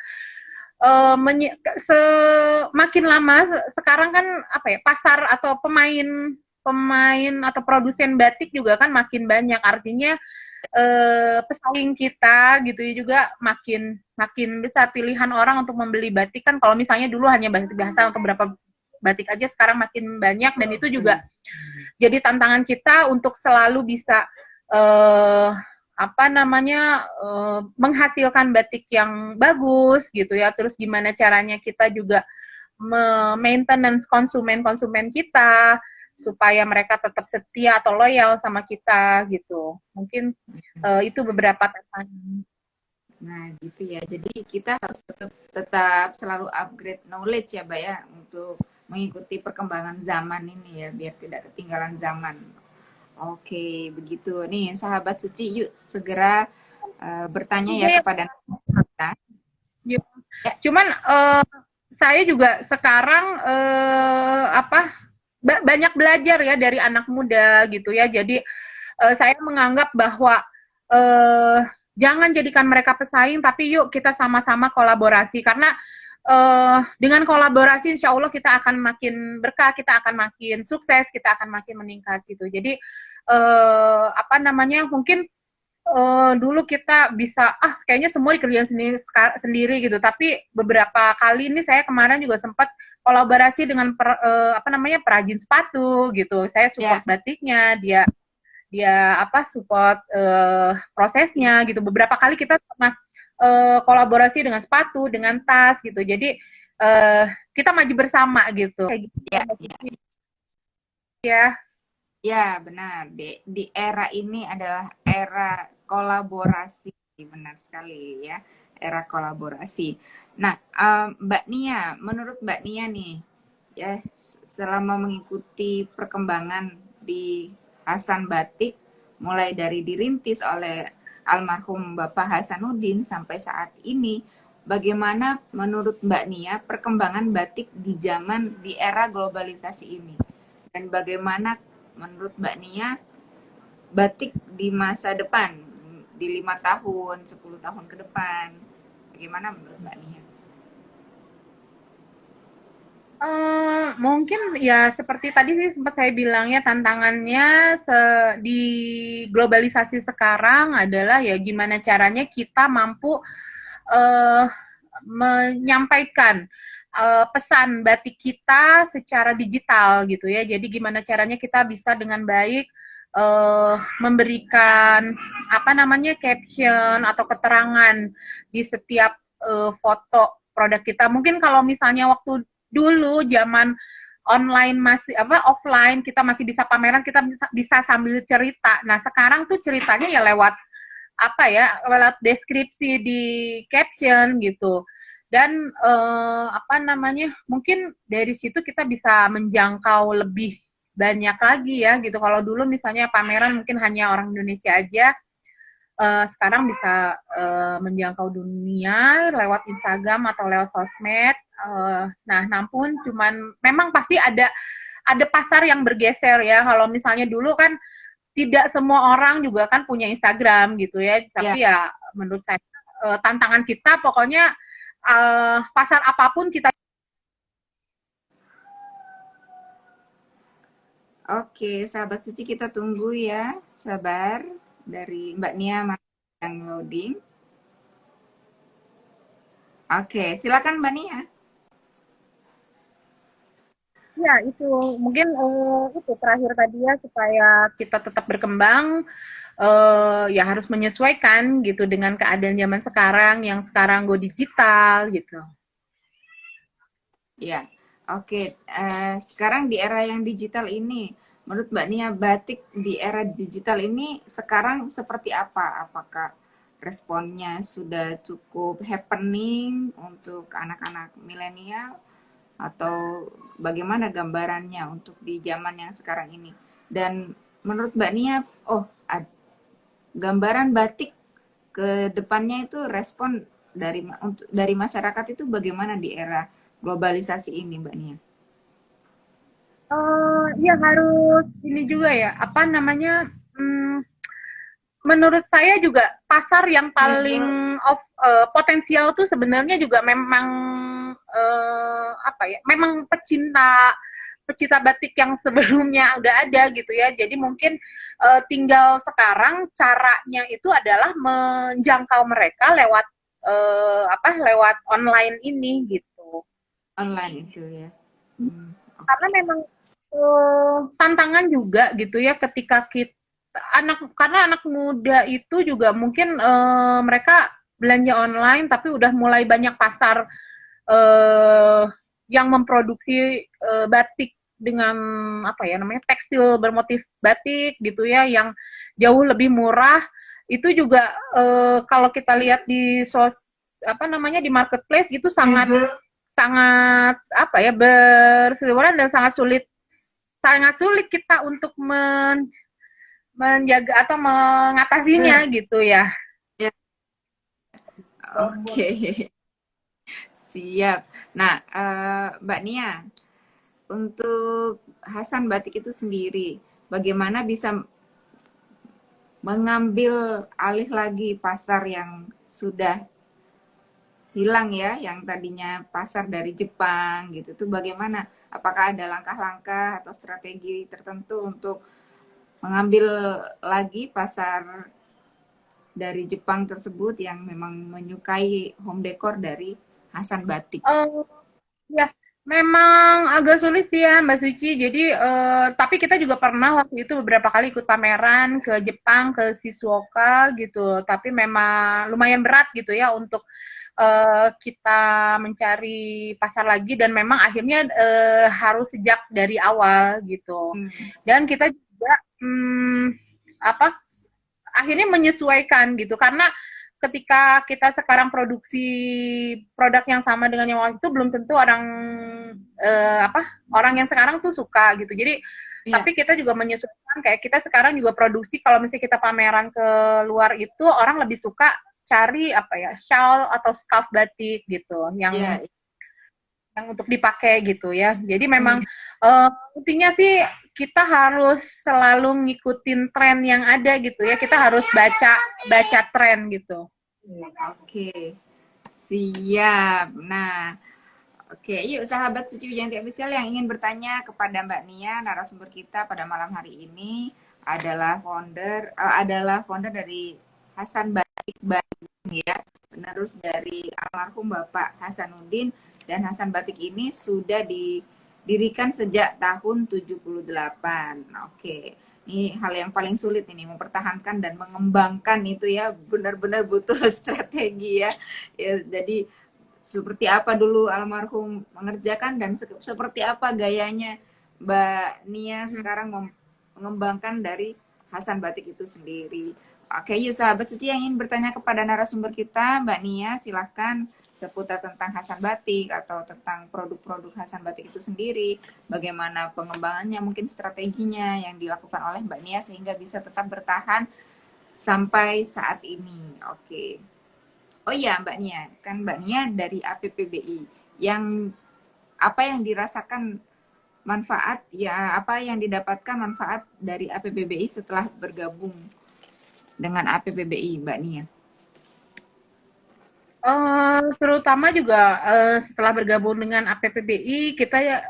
semakin lama sekarang kan apa ya, pasar atau pemain atau produsen batik juga kan makin banyak, artinya pesaing kita gitu ya juga makin besar pilihan orang untuk membeli batik kan. Kalau misalnya dulu hanya batik biasa untuk berapa batik aja, sekarang makin banyak, dan itu juga jadi tantangan kita untuk selalu bisa apa namanya menghasilkan batik yang bagus gitu ya. Terus gimana caranya kita juga maintenance konsumen kita supaya mereka tetap setia atau loyal sama kita gitu. Mungkin itu beberapa tantangan.
Nah, gitu ya. Jadi kita harus tetap selalu upgrade knowledge ya, Mbak ya, untuk mengikuti perkembangan zaman ini ya, biar tidak ketinggalan zaman. Oke, begitu. Nih, sahabat suci, yuk segera bertanya ya kepada kita.
Ya. Cuman saya juga sekarang apa banyak belajar ya dari anak muda gitu ya. Jadi saya menganggap bahwa jangan jadikan mereka pesaing, tapi yuk kita sama-sama kolaborasi, karena dengan kolaborasi insya Allah kita akan makin berkah, kita akan makin sukses, kita akan makin meningkat gitu. Jadi apa namanya, mungkin dulu kita bisa kayaknya semua dikerjain sendiri gitu, tapi beberapa kali ini saya kemarin juga sempat kolaborasi dengan apa namanya perajin sepatu gitu. Saya support batiknya, dia apa support prosesnya gitu. Beberapa kali kita pernah kolaborasi dengan sepatu, dengan tas gitu. Jadi kita maju bersama gitu. Kayak gitu. Ya.
Ya, benar. Di era ini adalah era kolaborasi, benar sekali ya, era kolaborasi. Nah, Mbak Nia, menurut Mbak Nia nih, ya, selama mengikuti perkembangan di Hasan Batik, mulai dari dirintis oleh almarhum Bapak Hasanuddin sampai saat ini, bagaimana menurut Mbak Nia perkembangan batik di zaman di era globalisasi ini? Dan bagaimana menurut Mbak Nia batik di masa depan, di 5 tahun, 10 tahun ke depan, bagaimana menurut Mbak Nia?
Mungkin ya seperti tadi sih sempat saya bilang ya tantangannya di globalisasi sekarang adalah ya gimana caranya kita mampu uh, menyampaikan pesan batik kita secara digital gitu ya. Jadi gimana caranya kita bisa dengan baik memberikan apa namanya caption atau keterangan di setiap foto produk kita. Mungkin kalau misalnya waktu dulu zaman online masih apa offline kita masih bisa pameran kita bisa sambil cerita. Nah sekarang tuh ceritanya ya lewat apa ya lewat deskripsi di caption gitu dan apa namanya mungkin dari situ kita bisa menjangkau lebih banyak lagi ya gitu. Kalau dulu misalnya pameran mungkin hanya orang Indonesia aja, sekarang bisa menjangkau dunia lewat Instagram atau lewat sosmed. Nah, namun cuman memang pasti ada pasar yang bergeser ya. Kalau misalnya dulu kan tidak semua orang juga kan punya Instagram gitu ya.
Ya,
Tapi ya menurut saya tantangan kita pokoknya pasar apapun kita.
oke, sahabat suci kita tunggu ya, sabar dari Mbak Nia yang loading. Oke, silakan Mbak Nia.
Ya, itu mungkin itu terakhir tadi ya supaya kita tetap berkembang ya harus menyesuaikan gitu dengan keadaan zaman sekarang yang sekarang go digital gitu.
Ya, oke. Sekarang di era yang digital ini, menurut Mbak Nia, batik di era digital ini sekarang seperti apa? Apakah responnya sudah cukup happening untuk anak-anak milenial? Atau bagaimana gambarannya untuk di zaman yang sekarang ini? Dan menurut Mbak Nia, oh, gambaran batik ke depannya itu respon dari masyarakat itu bagaimana di era globalisasi ini, Mbak Nia?
Ya harus ini juga ya, apa namanya, menurut saya juga pasar yang paling potensial tuh sebenarnya juga memang apa ya, memang pecinta pecinta batik yang sebelumnya udah ada gitu ya. Jadi mungkin tinggal sekarang caranya itu adalah menjangkau mereka lewat apa lewat online ini gitu.
Online itu ya.
Karena
Oke.
memang tantangan juga gitu ya ketika kita karena anak muda itu juga mungkin mereka belanja online tapi udah mulai banyak pasar eh, yang memproduksi batik dengan apa ya namanya tekstil bermotif batik gitu ya yang jauh lebih murah itu juga kalau kita lihat di apa namanya di marketplace itu sangat sangat apa ya berseliweran dan sangat sulit kita untuk menjaga atau mengatasinya gitu ya.
Ya, oke. Siap. Nah, Mbak Nia, untuk Hasan Batik itu sendiri, bagaimana bisa mengambil alih lagi pasar yang sudah hilang ya, yang tadinya pasar dari Jepang gitu, itu bagaimana? Apakah ada langkah-langkah atau strategi tertentu untuk mengambil lagi pasar dari Jepang tersebut yang memang menyukai home decor dari Hasan Batik?
Uh, ya, memang agak sulit sih ya Mbak Suci. Jadi, tapi kita juga pernah waktu itu beberapa kali ikut pameran ke Jepang, ke Shizuoka gitu. Tapi memang lumayan berat gitu ya untuk kita mencari pasar lagi dan memang akhirnya harus sejak dari awal gitu.
Hmm.
Dan kita juga apa akhirnya menyesuaikan gitu, karena ketika kita sekarang produksi produk yang sama dengan yang waktu itu belum tentu orang yang sekarang tuh suka gitu. Jadi
Iya.
tapi kita juga menyesuaikan, kayak kita sekarang juga produksi, kalau misalnya kita pameran ke luar itu orang lebih suka cari apa ya, shawl atau scarf batik gitu yang
Iya.
untuk dipakai gitu ya. Jadi memang
Hmm,
intinya sih kita harus selalu ngikutin tren yang ada gitu ya. Kita harus baca baca tren gitu.
oke. Siap. Nah, oke, yuk sahabat Suci Wijanti Official yang ingin bertanya kepada Mbak Nia, narasumber kita pada malam hari ini adalah founder dari Hasan Batik Bandung ya, penerus dari almarhum Bapak Hasanuddin, dan Hasan Batik ini sudah didirikan sejak tahun 78. Oke. Ini hal yang paling sulit ini, mempertahankan dan mengembangkan itu ya, benar-benar butuh strategi ya. Ya, jadi seperti apa dulu almarhum mengerjakan dan seperti apa gayanya Mbak Nia sekarang mengembangkan dari Hasan Batik itu sendiri. Oke, yuk sahabat suci yang ingin bertanya kepada narasumber kita, Mbak Nia, silahkan seputar tentang Hasan Batik atau tentang produk-produk Hasan Batik itu sendiri, bagaimana pengembangannya, mungkin strateginya yang dilakukan oleh Mbak Nia sehingga bisa tetap bertahan sampai saat ini. Oke. Oh iya Mbak Nia, kan Mbak Nia dari APPBI. Yang apa yang dirasakan manfaat ya, apa yang didapatkan manfaat dari APPBI setelah bergabung dengan APPBI Mbak Nia?
Terutama juga setelah bergabung dengan APPBI kita ya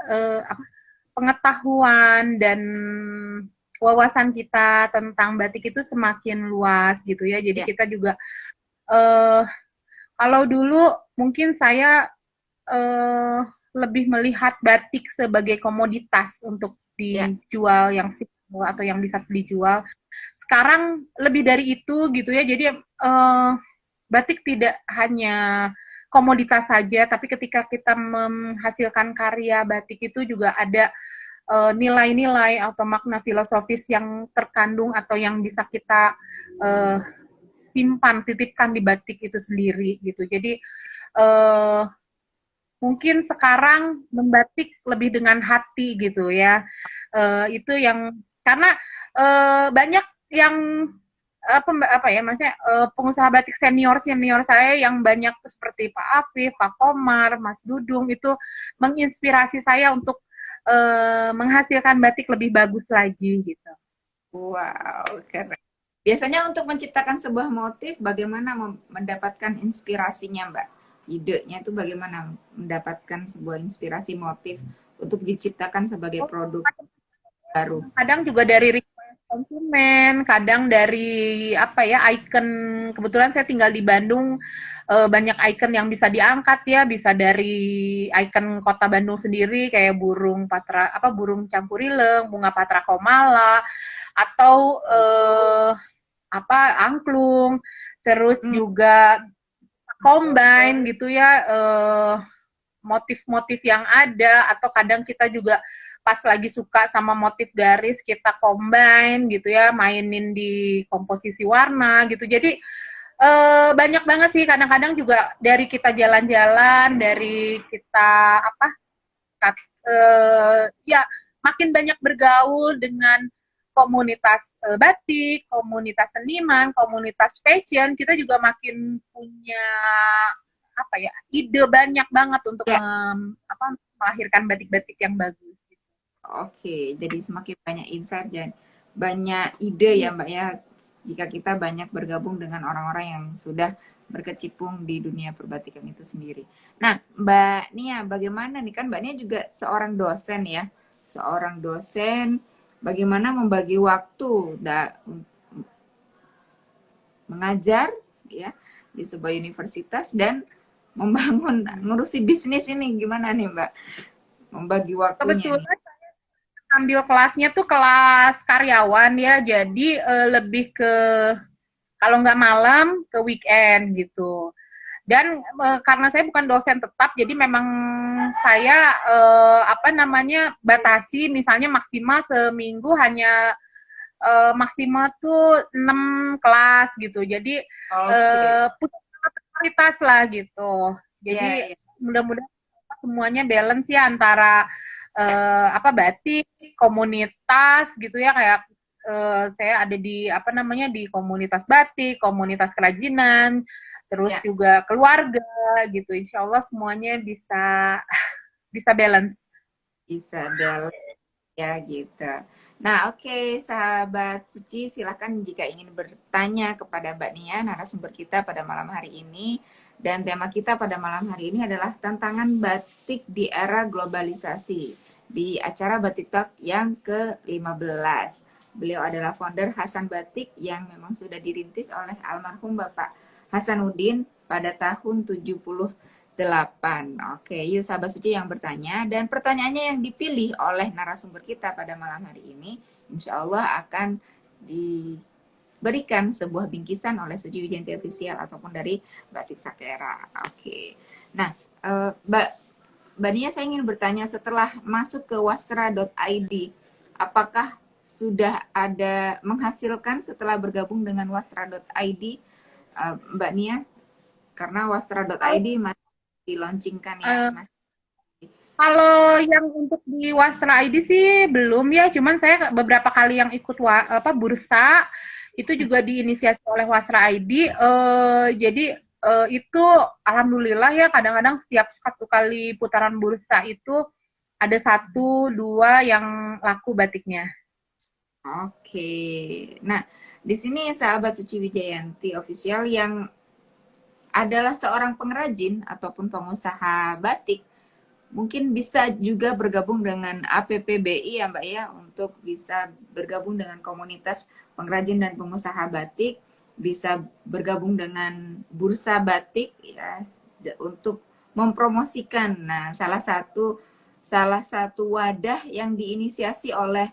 pengetahuan dan wawasan kita tentang batik itu semakin luas gitu ya. Jadi
Ya,
kita juga eh, kalau dulu mungkin saya eh, lebih melihat batik sebagai komoditas untuk
ya,
dijual yang simple atau yang bisa dijual. Sekarang lebih dari itu gitu ya. Jadi batik tidak hanya komoditas saja, tapi ketika kita menghasilkan karya batik itu juga ada nilai-nilai atau makna filosofis yang terkandung atau yang bisa kita uh, simpan, titipkan di batik itu sendiri gitu. Jadi uh, mungkin sekarang membatik lebih dengan hati gitu ya. Itu yang karena banyak yang apa ya maksudnya pengusaha batik senior senior saya yang banyak seperti Pak Afif, Pak Komar, Mas Dudung itu menginspirasi saya untuk menghasilkan batik lebih bagus lagi gitu.
wow, keren. Biasanya untuk menciptakan sebuah motif, bagaimana mendapatkan inspirasinya Mbak? Idenya itu bagaimana mendapatkan sebuah inspirasi motif untuk diciptakan sebagai
Oh,
produk baru?
kadang juga dari request konsumen, kadang dari apa ya icon. Kebetulan saya tinggal di Bandung, banyak icon yang bisa diangkat ya, bisa dari icon kota Bandung sendiri kayak burung campurileng, bunga patra komala, atau angklung, terus
Hmm,
juga combine gitu ya, motif-motif yang ada, atau kadang kita juga pas lagi suka sama motif garis kita combine gitu ya, mainin di komposisi warna gitu. Jadi banyak banget sih, kadang-kadang juga dari kita jalan-jalan, dari kita apa ya makin banyak bergaul dengan komunitas batik, komunitas seniman, komunitas fashion, kita juga makin punya apa ya ide banyak banget untuk
ya,
melahirkan batik-batik yang bagus.
oke. Jadi semakin banyak insight dan banyak ide ya Mbak ya, jika kita banyak bergabung dengan orang-orang yang sudah berkecimpung di dunia perbatikan itu sendiri. Nah, Mbak Nia, bagaimana nih kan Mbak Nia juga seorang dosen ya, seorang dosen, bagaimana membagi waktu mengajar ya di sebuah universitas dan membangun ngurusi bisnis ini gimana nih Mbak membagi waktunya nih?
Kebetulan ambil kelasnya tuh kelas karyawan ya, jadi lebih ke kalau nggak malam ke weekend gitu. Dan karena saya bukan dosen tetap, jadi memang saya batasi, misalnya maksimal seminggu hanya maksimal tuh 6 kelas gitu. Jadi punya kualitas lah gitu. Jadi mudah-mudahan semuanya balance ya antara batik, komunitas gitu ya, kayak saya ada di di komunitas batik, komunitas kerajinan, terus juga keluarga gitu. Insya Allah semuanya bisa bisa balance.
Bisa balance ya gitu. Nah, oke, sahabat Suci, silakan jika ingin bertanya kepada Mbak Nia, narasumber kita pada malam hari ini. Dan tema kita pada malam hari ini adalah tantangan batik di era globalisasi di acara Batik Talk yang ke-15. Beliau adalah founder Hasan Batik yang memang sudah dirintis oleh almarhum Bapak Hasanuddin pada tahun 78. Oke, yuk sahabat suci yang bertanya. Dan pertanyaannya yang dipilih oleh narasumber kita pada malam hari ini, insya Allah akan diberikan sebuah bingkisan oleh Suci Wijayanti Official ataupun dari Batik Sakera. Oke. Nah, Mbak Nia, saya ingin bertanya, setelah masuk ke wastra.id, apakah sudah ada menghasilkan setelah bergabung dengan wastra.id, Mbak Nia? Karena wastra.id masih dilaunchingkan ya, Mas.
Kalau yang untuk di Wastra ID sih belum ya, cuman saya beberapa kali yang ikut bursa itu juga diinisiasi oleh Wastra ID. Jadi itu alhamdulillah ya, kadang-kadang setiap satu kali putaran bursa itu ada 1-2 yang laku batiknya.
Oke. Nah, di sini sahabat Suci Wijayanti Official yang adalah seorang pengrajin ataupun pengusaha batik, mungkin bisa juga bergabung dengan APPBI ya Mbak ya, untuk bisa bergabung dengan komunitas pengrajin dan pengusaha batik, bisa bergabung dengan bursa batik ya, untuk mempromosikan. Nah, salah satu wadah yang diinisiasi oleh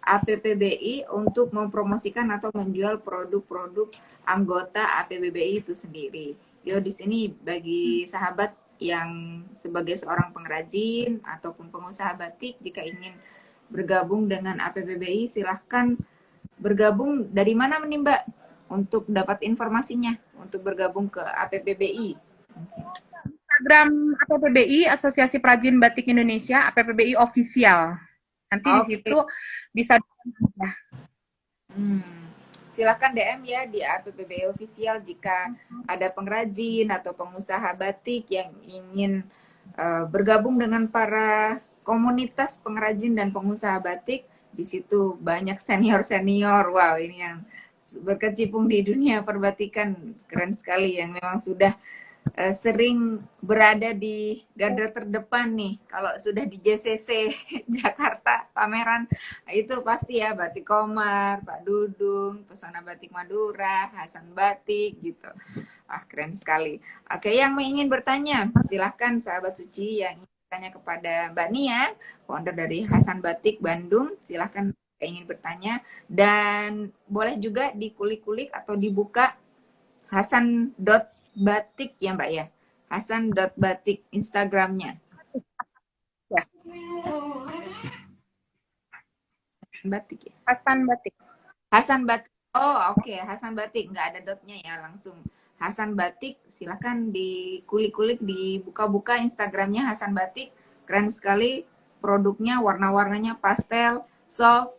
APPBI untuk mempromosikan atau menjual produk-produk anggota APPBI itu sendiri. Yo, di sini bagi sahabat yang sebagai seorang pengrajin ataupun pengusaha batik, jika ingin bergabung dengan APPBI, silahkan bergabung. Dari mana nih Mbak untuk dapat informasinya untuk bergabung ke APPBI?
Instagram APPBI, Asosiasi Perajin Batik Indonesia, APPBI Official. Nanti di situ bisa ya.
Silakan DM ya di APPBI Official jika ada pengrajin atau pengusaha batik yang ingin bergabung dengan para komunitas pengrajin dan pengusaha batik. Di situ banyak senior-senior. Wow, ini yang berkecimpung di dunia perbatikan, keren sekali, yang memang sudah sering berada di garda terdepan nih. Kalau sudah di JCC Jakarta pameran, itu pasti ya Batik Komar, Pak Dudung, Pesona Batik Madura, Hasan Batik gitu. Ah, keren sekali. Oke, yang ingin bertanya, silahkan sahabat Suci yang ingin bertanya kepada Mbak Nia, founder dari Hasan Batik Bandung, silahkan ingin bertanya, dan boleh juga dikulik-kulik atau dibuka Hasan.batik ya Mbak ya, Hasan.batik Instagramnya
ya.
Batik ya,
Hasan Batik.
Hasan Batik. Oh oke, Hasan Batik, nggak ada dotnya ya, langsung Hasan Batik. Silahkan dikulik-kulik, dibuka-buka Instagramnya Hasan Batik. Keren sekali produknya, warna-warnanya pastel, soft,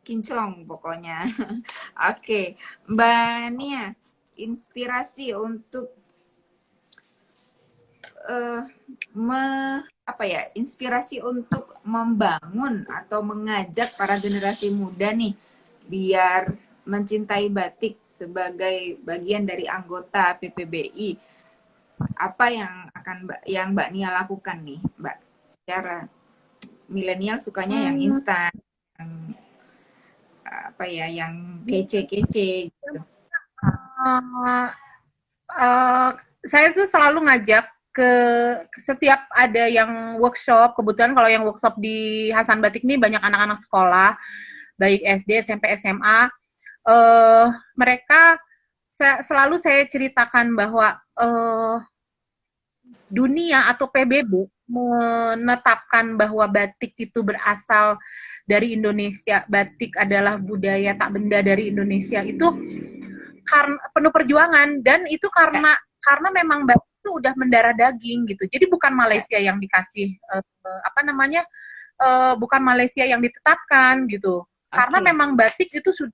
kinclong pokoknya. Oke, Mbak Nia, inspirasi untuk inspirasi untuk membangun atau mengajak para generasi muda nih biar mencintai batik sebagai bagian dari anggota PPBI. Apa yang Mbak Nia lakukan nih, Mbak? Secara milenial sukanya yang instan, yang kece-kece gitu.
Saya tuh selalu ngajak ke setiap ada yang workshop. Kebetulan kalau yang workshop di Hasan Batik ini banyak anak-anak sekolah, baik SD, SMP, SMA. Mereka selalu saya ceritakan bahwa dunia atau PBB menetapkan bahwa batik itu berasal dari Indonesia, batik adalah budaya tak benda dari Indonesia, itu karena penuh perjuangan, dan itu
Ya,
karena memang batik itu udah mendarah daging gitu. Jadi bukan
ya,
Malaysia yang dikasih apa namanya, bukan Malaysia yang ditetapkan gitu. Karena
oke.
memang batik itu sudah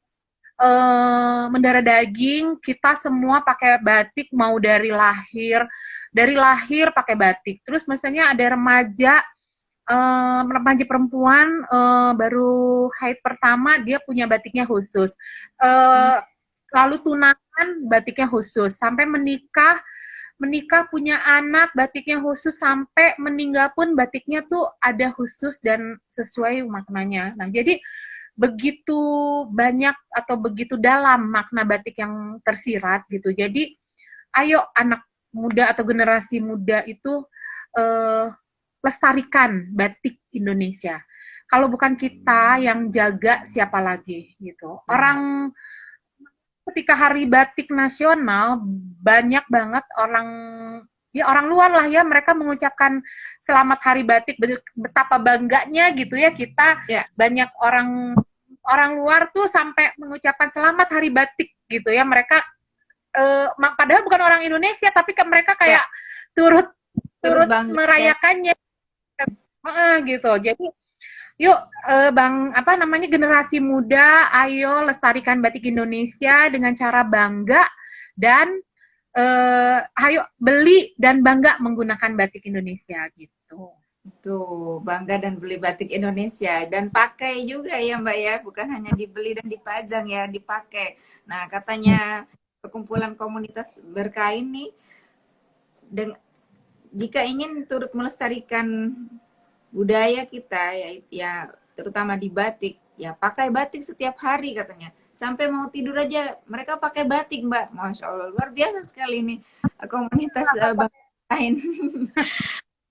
mendarah daging, kita semua pakai batik mau dari lahir pakai batik. Terus misalnya ada remaja perempuan baru haid pertama, dia punya batiknya khusus.
Hmm,
Uh, Lalu tunangan batiknya khusus, sampai menikah punya anak batiknya khusus, sampai meninggal pun batiknya tuh ada khusus dan sesuai maknanya. Nah, jadi begitu banyak atau begitu dalam makna batik yang tersirat gitu. Jadi ayo anak muda atau generasi muda itu eh, lestarikan batik Indonesia. Kalau bukan kita yang jaga, siapa lagi gitu.
benar.
Ketika Hari Batik Nasional, banyak banget orang luar lah ya, mereka mengucapkan selamat Hari Batik, betapa bangganya gitu ya kita,
Ya,
banyak orang orang luar tuh sampai mengucapkan selamat Hari Batik gitu ya, mereka padahal bukan orang Indonesia, tapi mereka
ya,
kayak turut
turut
turut
bangga ya.
merayakannya gitu. Jadi yuk, Bang, apa namanya, generasi muda, ayo lestarikan batik Indonesia dengan cara bangga, dan ayo beli dan bangga menggunakan batik Indonesia gitu.
Tuh, bangga dan beli batik Indonesia dan pakai juga ya Mbak ya, bukan hanya dibeli dan dipajang ya, dipakai. Nah, katanya perkumpulan komunitas berkain nih, jika ingin turut melestarikan budaya kita ya, ya terutama di batik, ya pakai batik setiap hari katanya. Sampai mau tidur aja mereka pakai batik, Mbak. Masya Allah, luar biasa sekali ini komunitas bangsa kain.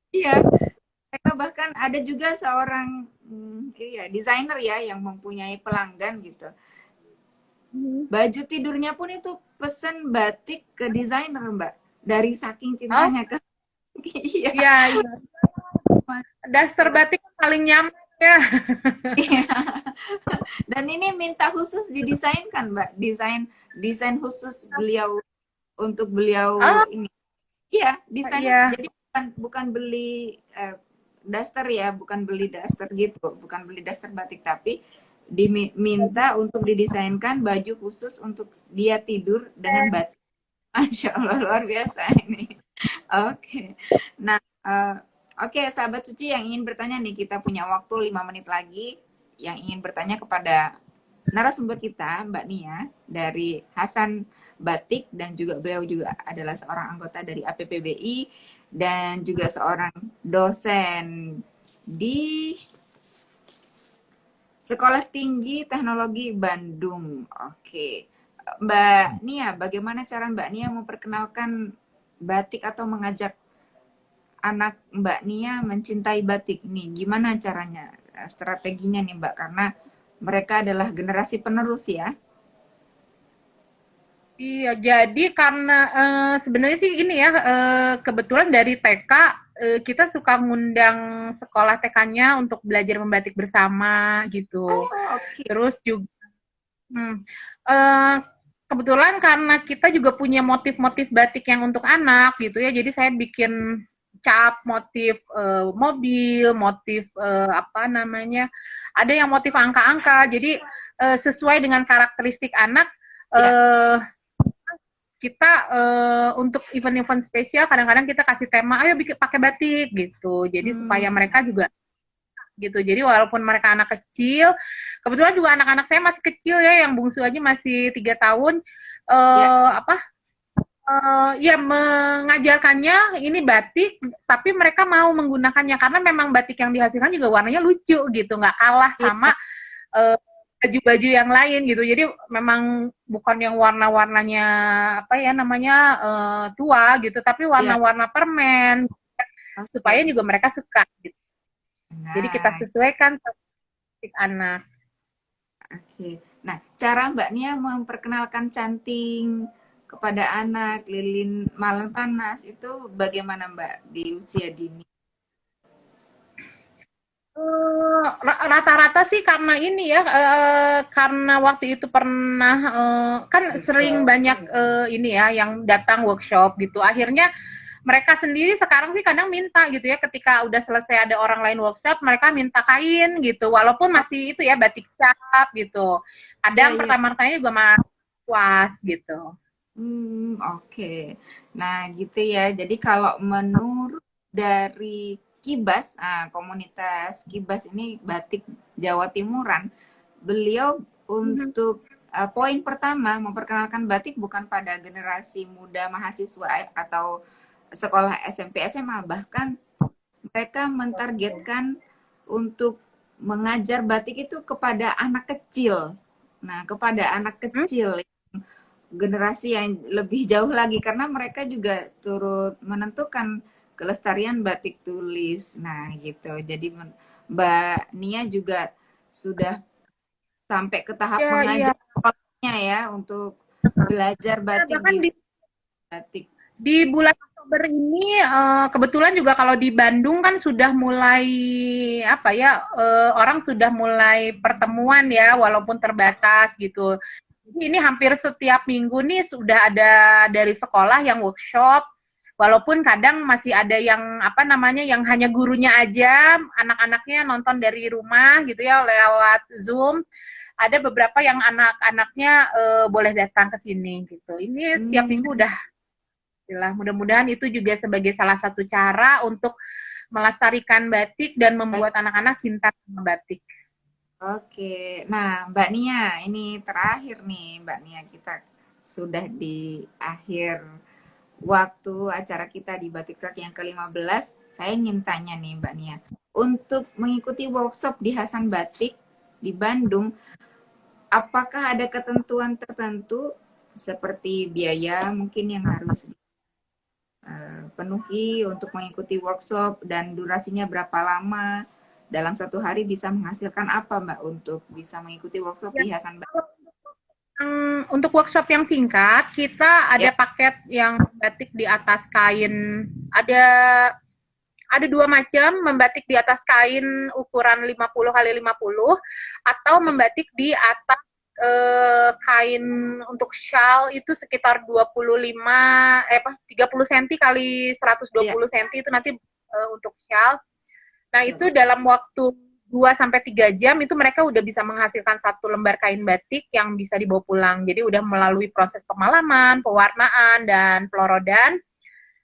Iya, mereka bahkan ada juga seorang iya, desainer ya yang mempunyai pelanggan gitu. Baju tidurnya pun itu pesen batik ke desainer, Mbak. Dari saking
Oh,
cintanya ke iya.
iya, iya. Daster batik paling nyaman ya.
Iya. Dan ini minta khusus didesainkan, Mbak. Desain desain khusus beliau untuk beliau
Oh,
ini. Iya, desain khusus.
iya.
Jadi bukan beli daster ya, bukan beli daster gitu, bukan beli daster batik, tapi diminta untuk didesainkan baju khusus untuk dia tidur dengan batik. Masya Allah, luar biasa ini. Oke. Nah, oke, sahabat suci yang ingin bertanya nih, kita punya waktu 5 menit lagi. Yang ingin bertanya kepada narasumber kita, Mbak Nia, dari Hasan Batik, dan juga beliau juga adalah seorang anggota dari APPBI, dan juga seorang dosen di Sekolah Tinggi Teknologi Bandung. Oke. Mbak Nia, bagaimana cara Mbak Nia memperkenalkan batik atau mengajak anak Mbak Nia mencintai batik nih? Gimana caranya, strateginya nih Mbak? Karena mereka adalah generasi penerus ya.
Iya, jadi karena sebenarnya sih ini ya, kebetulan dari TK kita suka ngundang sekolah TK-nya untuk belajar membatik bersama gitu.
Oh, oke.
Terus juga eee, kebetulan karena kita juga punya motif-motif batik yang untuk anak gitu ya, jadi saya bikin cap motif mobil, motif apa namanya, ada yang motif angka-angka. Jadi sesuai dengan karakteristik anak,
Ya,
eee kita untuk event-event spesial kadang-kadang kita kasih tema, ayo bikin pakai batik gitu. Jadi supaya
hmm,
mereka juga gitu. Jadi walaupun mereka anak kecil, kebetulan juga anak-anak saya masih kecil ya, yang bungsu aja masih 3 tahun.
ya,
Apa? Ya mengajarkannya ini batik, tapi mereka mau menggunakannya karena memang batik yang dihasilkan juga warnanya lucu gitu, nggak kalah sama
iya,
eh, baju-baju yang lain gitu. Jadi memang bukan yang warna-warnanya apa ya namanya tua gitu, tapi
iya.
warna-warna permen supaya
Oke.
juga mereka suka gitu. Jadi kita
Nah,
sesuaikan sama anak.
oke. Nah, cara Mbak Nia memperkenalkan canting kepada anak lilin malam panas itu bagaimana Mbak di usia dini?
Rata-rata sih karena ini ya, karena waktu itu pernah kan sering banyak ini ya yang datang workshop gitu. Akhirnya mereka sendiri sekarang sih kadang minta gitu ya, ketika udah selesai ada orang lain workshop, mereka minta kain gitu. Walaupun masih itu ya batik cap gitu.
Iya,
Kadang
iya.
pertama-tanya juga masih puas gitu.
Oke. Nah, gitu ya. Jadi kalau menurut dari Kibas, komunitas Kibas ini batik Jawa Timuran, beliau
Mhm.
untuk poin pertama memperkenalkan batik bukan pada generasi muda mahasiswa atau sekolah SMP SMA, bahkan mereka mentargetkan untuk mengajar batik itu kepada anak kecil. Nah, kepada anak
Hmm?
kecil generasi yang lebih jauh lagi karena mereka juga turut menentukan kelestarian batik tulis. Nah, gitu. Jadi Mbak Nia juga sudah sampai ke tahap
Ya, iya.
mengajar sekolahnya ya untuk belajar
Ya,
batik
bahkan
di
di
batik.
bulan Oktober ini kebetulan juga kalau di Bandung kan sudah mulai apa ya, orang sudah mulai pertemuan ya walaupun terbatas gitu. Jadi ini hampir setiap minggu nih sudah ada dari sekolah yang workshop, walaupun kadang masih ada yang apa namanya yang hanya gurunya aja, anak-anaknya nonton dari rumah gitu ya lewat Zoom. Ada beberapa yang anak-anaknya boleh datang ke sini gitu. Ini setiap
Hmm,
minggu udah. Mudah-mudahan itu juga sebagai salah satu cara untuk melestarikan batik dan membuat anak-anak cinta sama batik.
oke. Nah, Mbak Nia, ini terakhir nih, Mbak Nia, kita sudah di akhir waktu acara kita di Batik Talk yang ke-15. Saya ingin tanya nih, Mbak Nia, untuk mengikuti workshop di Hasan Batik di Bandung, apakah ada ketentuan tertentu seperti biaya mungkin yang harus penuhi untuk mengikuti workshop dan durasinya berapa lama? Dalam satu hari bisa menghasilkan apa, Mbak, untuk bisa mengikuti workshop
Ya,
di Hasan Batik?
untuk workshop yang singkat, kita
Ya,
ada paket yang batik di atas kain. Ada dua macam, membatik di atas kain ukuran 50 kali 50 atau membatik di atas kain untuk shawl itu sekitar 30 cm kali
ya.
120 cm itu nanti untuk shawl. Nah, itu dalam waktu 2 sampai 3 jam itu mereka udah bisa menghasilkan satu lembar kain batik yang bisa dibawa pulang. Jadi udah melalui proses pemalaman, pewarnaan dan pelorodan.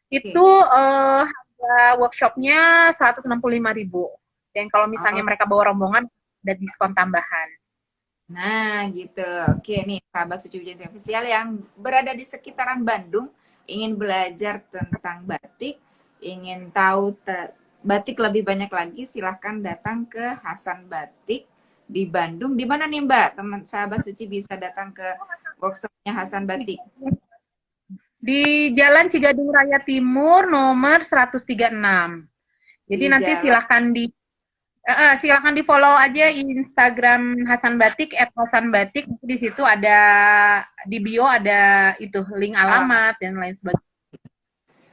Itu
Oke.
harga workshopnya 165.000. Dan kalau misalnya
Oh,
mereka bawa rombongan ada diskon tambahan.
nah, gitu. Oke nih, sahabat Suci Wijanti Official yang berada di sekitaran Bandung, ingin belajar tentang batik, ingin tahu batik lebih banyak lagi, silahkan datang ke Hasan Batik di Bandung. Di mana nih, Mbak? Teman sahabat Suci bisa datang ke workshopnya Hasan Batik
Di Jalan Cigadung Raya Timur nomor 136. Jadi
di
nanti
jalan.
silahkan di follow aja Instagram Hasan Batik @hasanbatik. Di situ ada di bio ada itu link alamat dan lain sebagainya.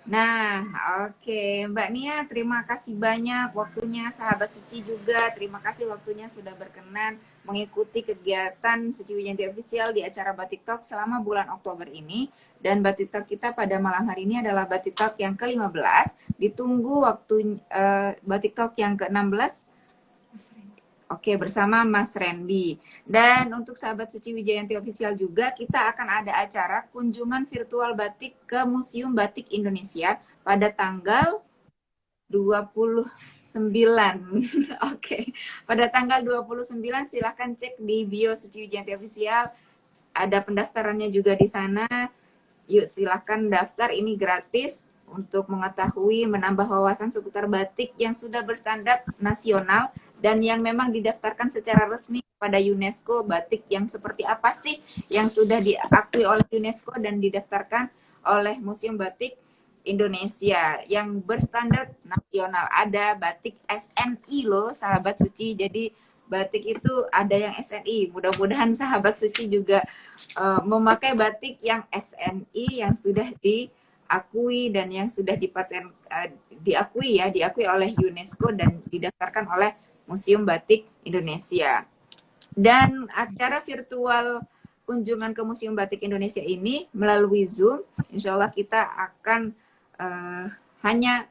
Nah, oke. Mbak Nia, terima kasih banyak waktunya. Sahabat Suci juga, terima kasih waktunya sudah berkenan mengikuti kegiatan Suci Wijanti Official di acara Batik Talk selama bulan Oktober ini. Dan Batik Talk kita pada malam hari ini adalah Batik Talk yang ke-15. Ditunggu waktu Batik Talk yang ke-16. Oke, bersama Mas Randy. Dan untuk sahabat Suci Wijayanti Official juga, kita akan ada acara kunjungan virtual batik ke Museum Batik Indonesia pada tanggal 29. Oke, pada tanggal 29 silahkan cek di bio Suci Wijayanti Official. Ada pendaftarannya juga di sana. Yuk silahkan daftar, ini gratis untuk mengetahui, menambah wawasan seputar batik yang sudah berstandar nasional dan yang memang didaftarkan secara resmi pada UNESCO. Batik yang seperti apa sih yang sudah diakui oleh UNESCO dan didaftarkan oleh Museum Batik Indonesia yang berstandar nasional. Ada batik SNI loh, sahabat Suci. Jadi batik itu ada yang SNI. Mudah-mudahan sahabat Suci juga memakai batik yang SNI yang sudah diakui dan yang sudah diakui oleh UNESCO dan didaftarkan oleh Museum Batik Indonesia. Dan acara virtual kunjungan ke Museum Batik Indonesia ini melalui Zoom, insya Allah kita akan hanya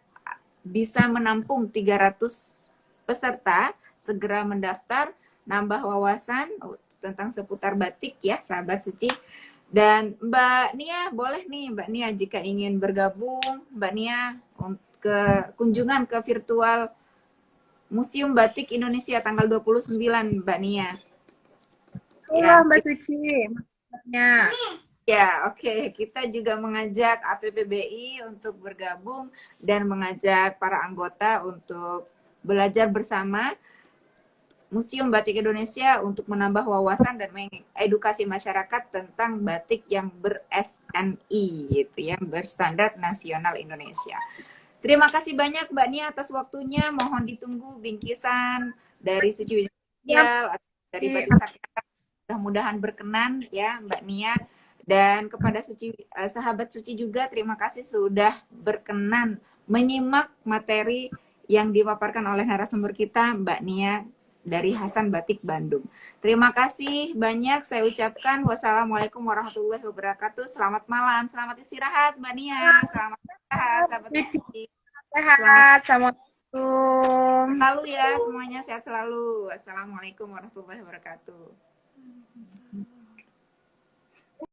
bisa menampung 300 peserta. Segera mendaftar, nambah wawasan tentang seputar batik ya, sahabat suci. Dan Mbak Nia, boleh nih Mbak Nia jika ingin bergabung, Mbak Nia ke kunjungan ke virtual Museum Batik Indonesia tanggal 29 Mbak Nia.
Iya,
Ya,
Mbak Suci. Maksudnya.
ya, oke. Kita juga mengajak APPBI untuk bergabung dan mengajak para anggota untuk belajar bersama Museum Batik Indonesia untuk menambah wawasan dan mengedukasi masyarakat tentang batik yang ber-SNI, gitu, yang berstandar nasional Indonesia. Terima kasih banyak Mbak Nia atas waktunya. Mohon ditunggu bingkisan dari Suci
Iya,
Wijaya atau dari Batik Sakti. Mudah-mudahan berkenan ya Mbak Nia. Dan kepada sahabat Suci juga terima kasih sudah berkenan menyimak materi yang dipaparkan oleh narasumber kita Mbak Nia dari Hasan Batik Bandung. Terima kasih banyak saya ucapkan. Wassalamualaikum warahmatullahi wabarakatuh. Selamat malam, selamat istirahat Mbak Nia. Selamat istirahat sahabat Suci.
sehat. Assalamualaikum.
Selalu ya semuanya, sehat selalu. Wassalamualaikum warahmatullahi wabarakatuh.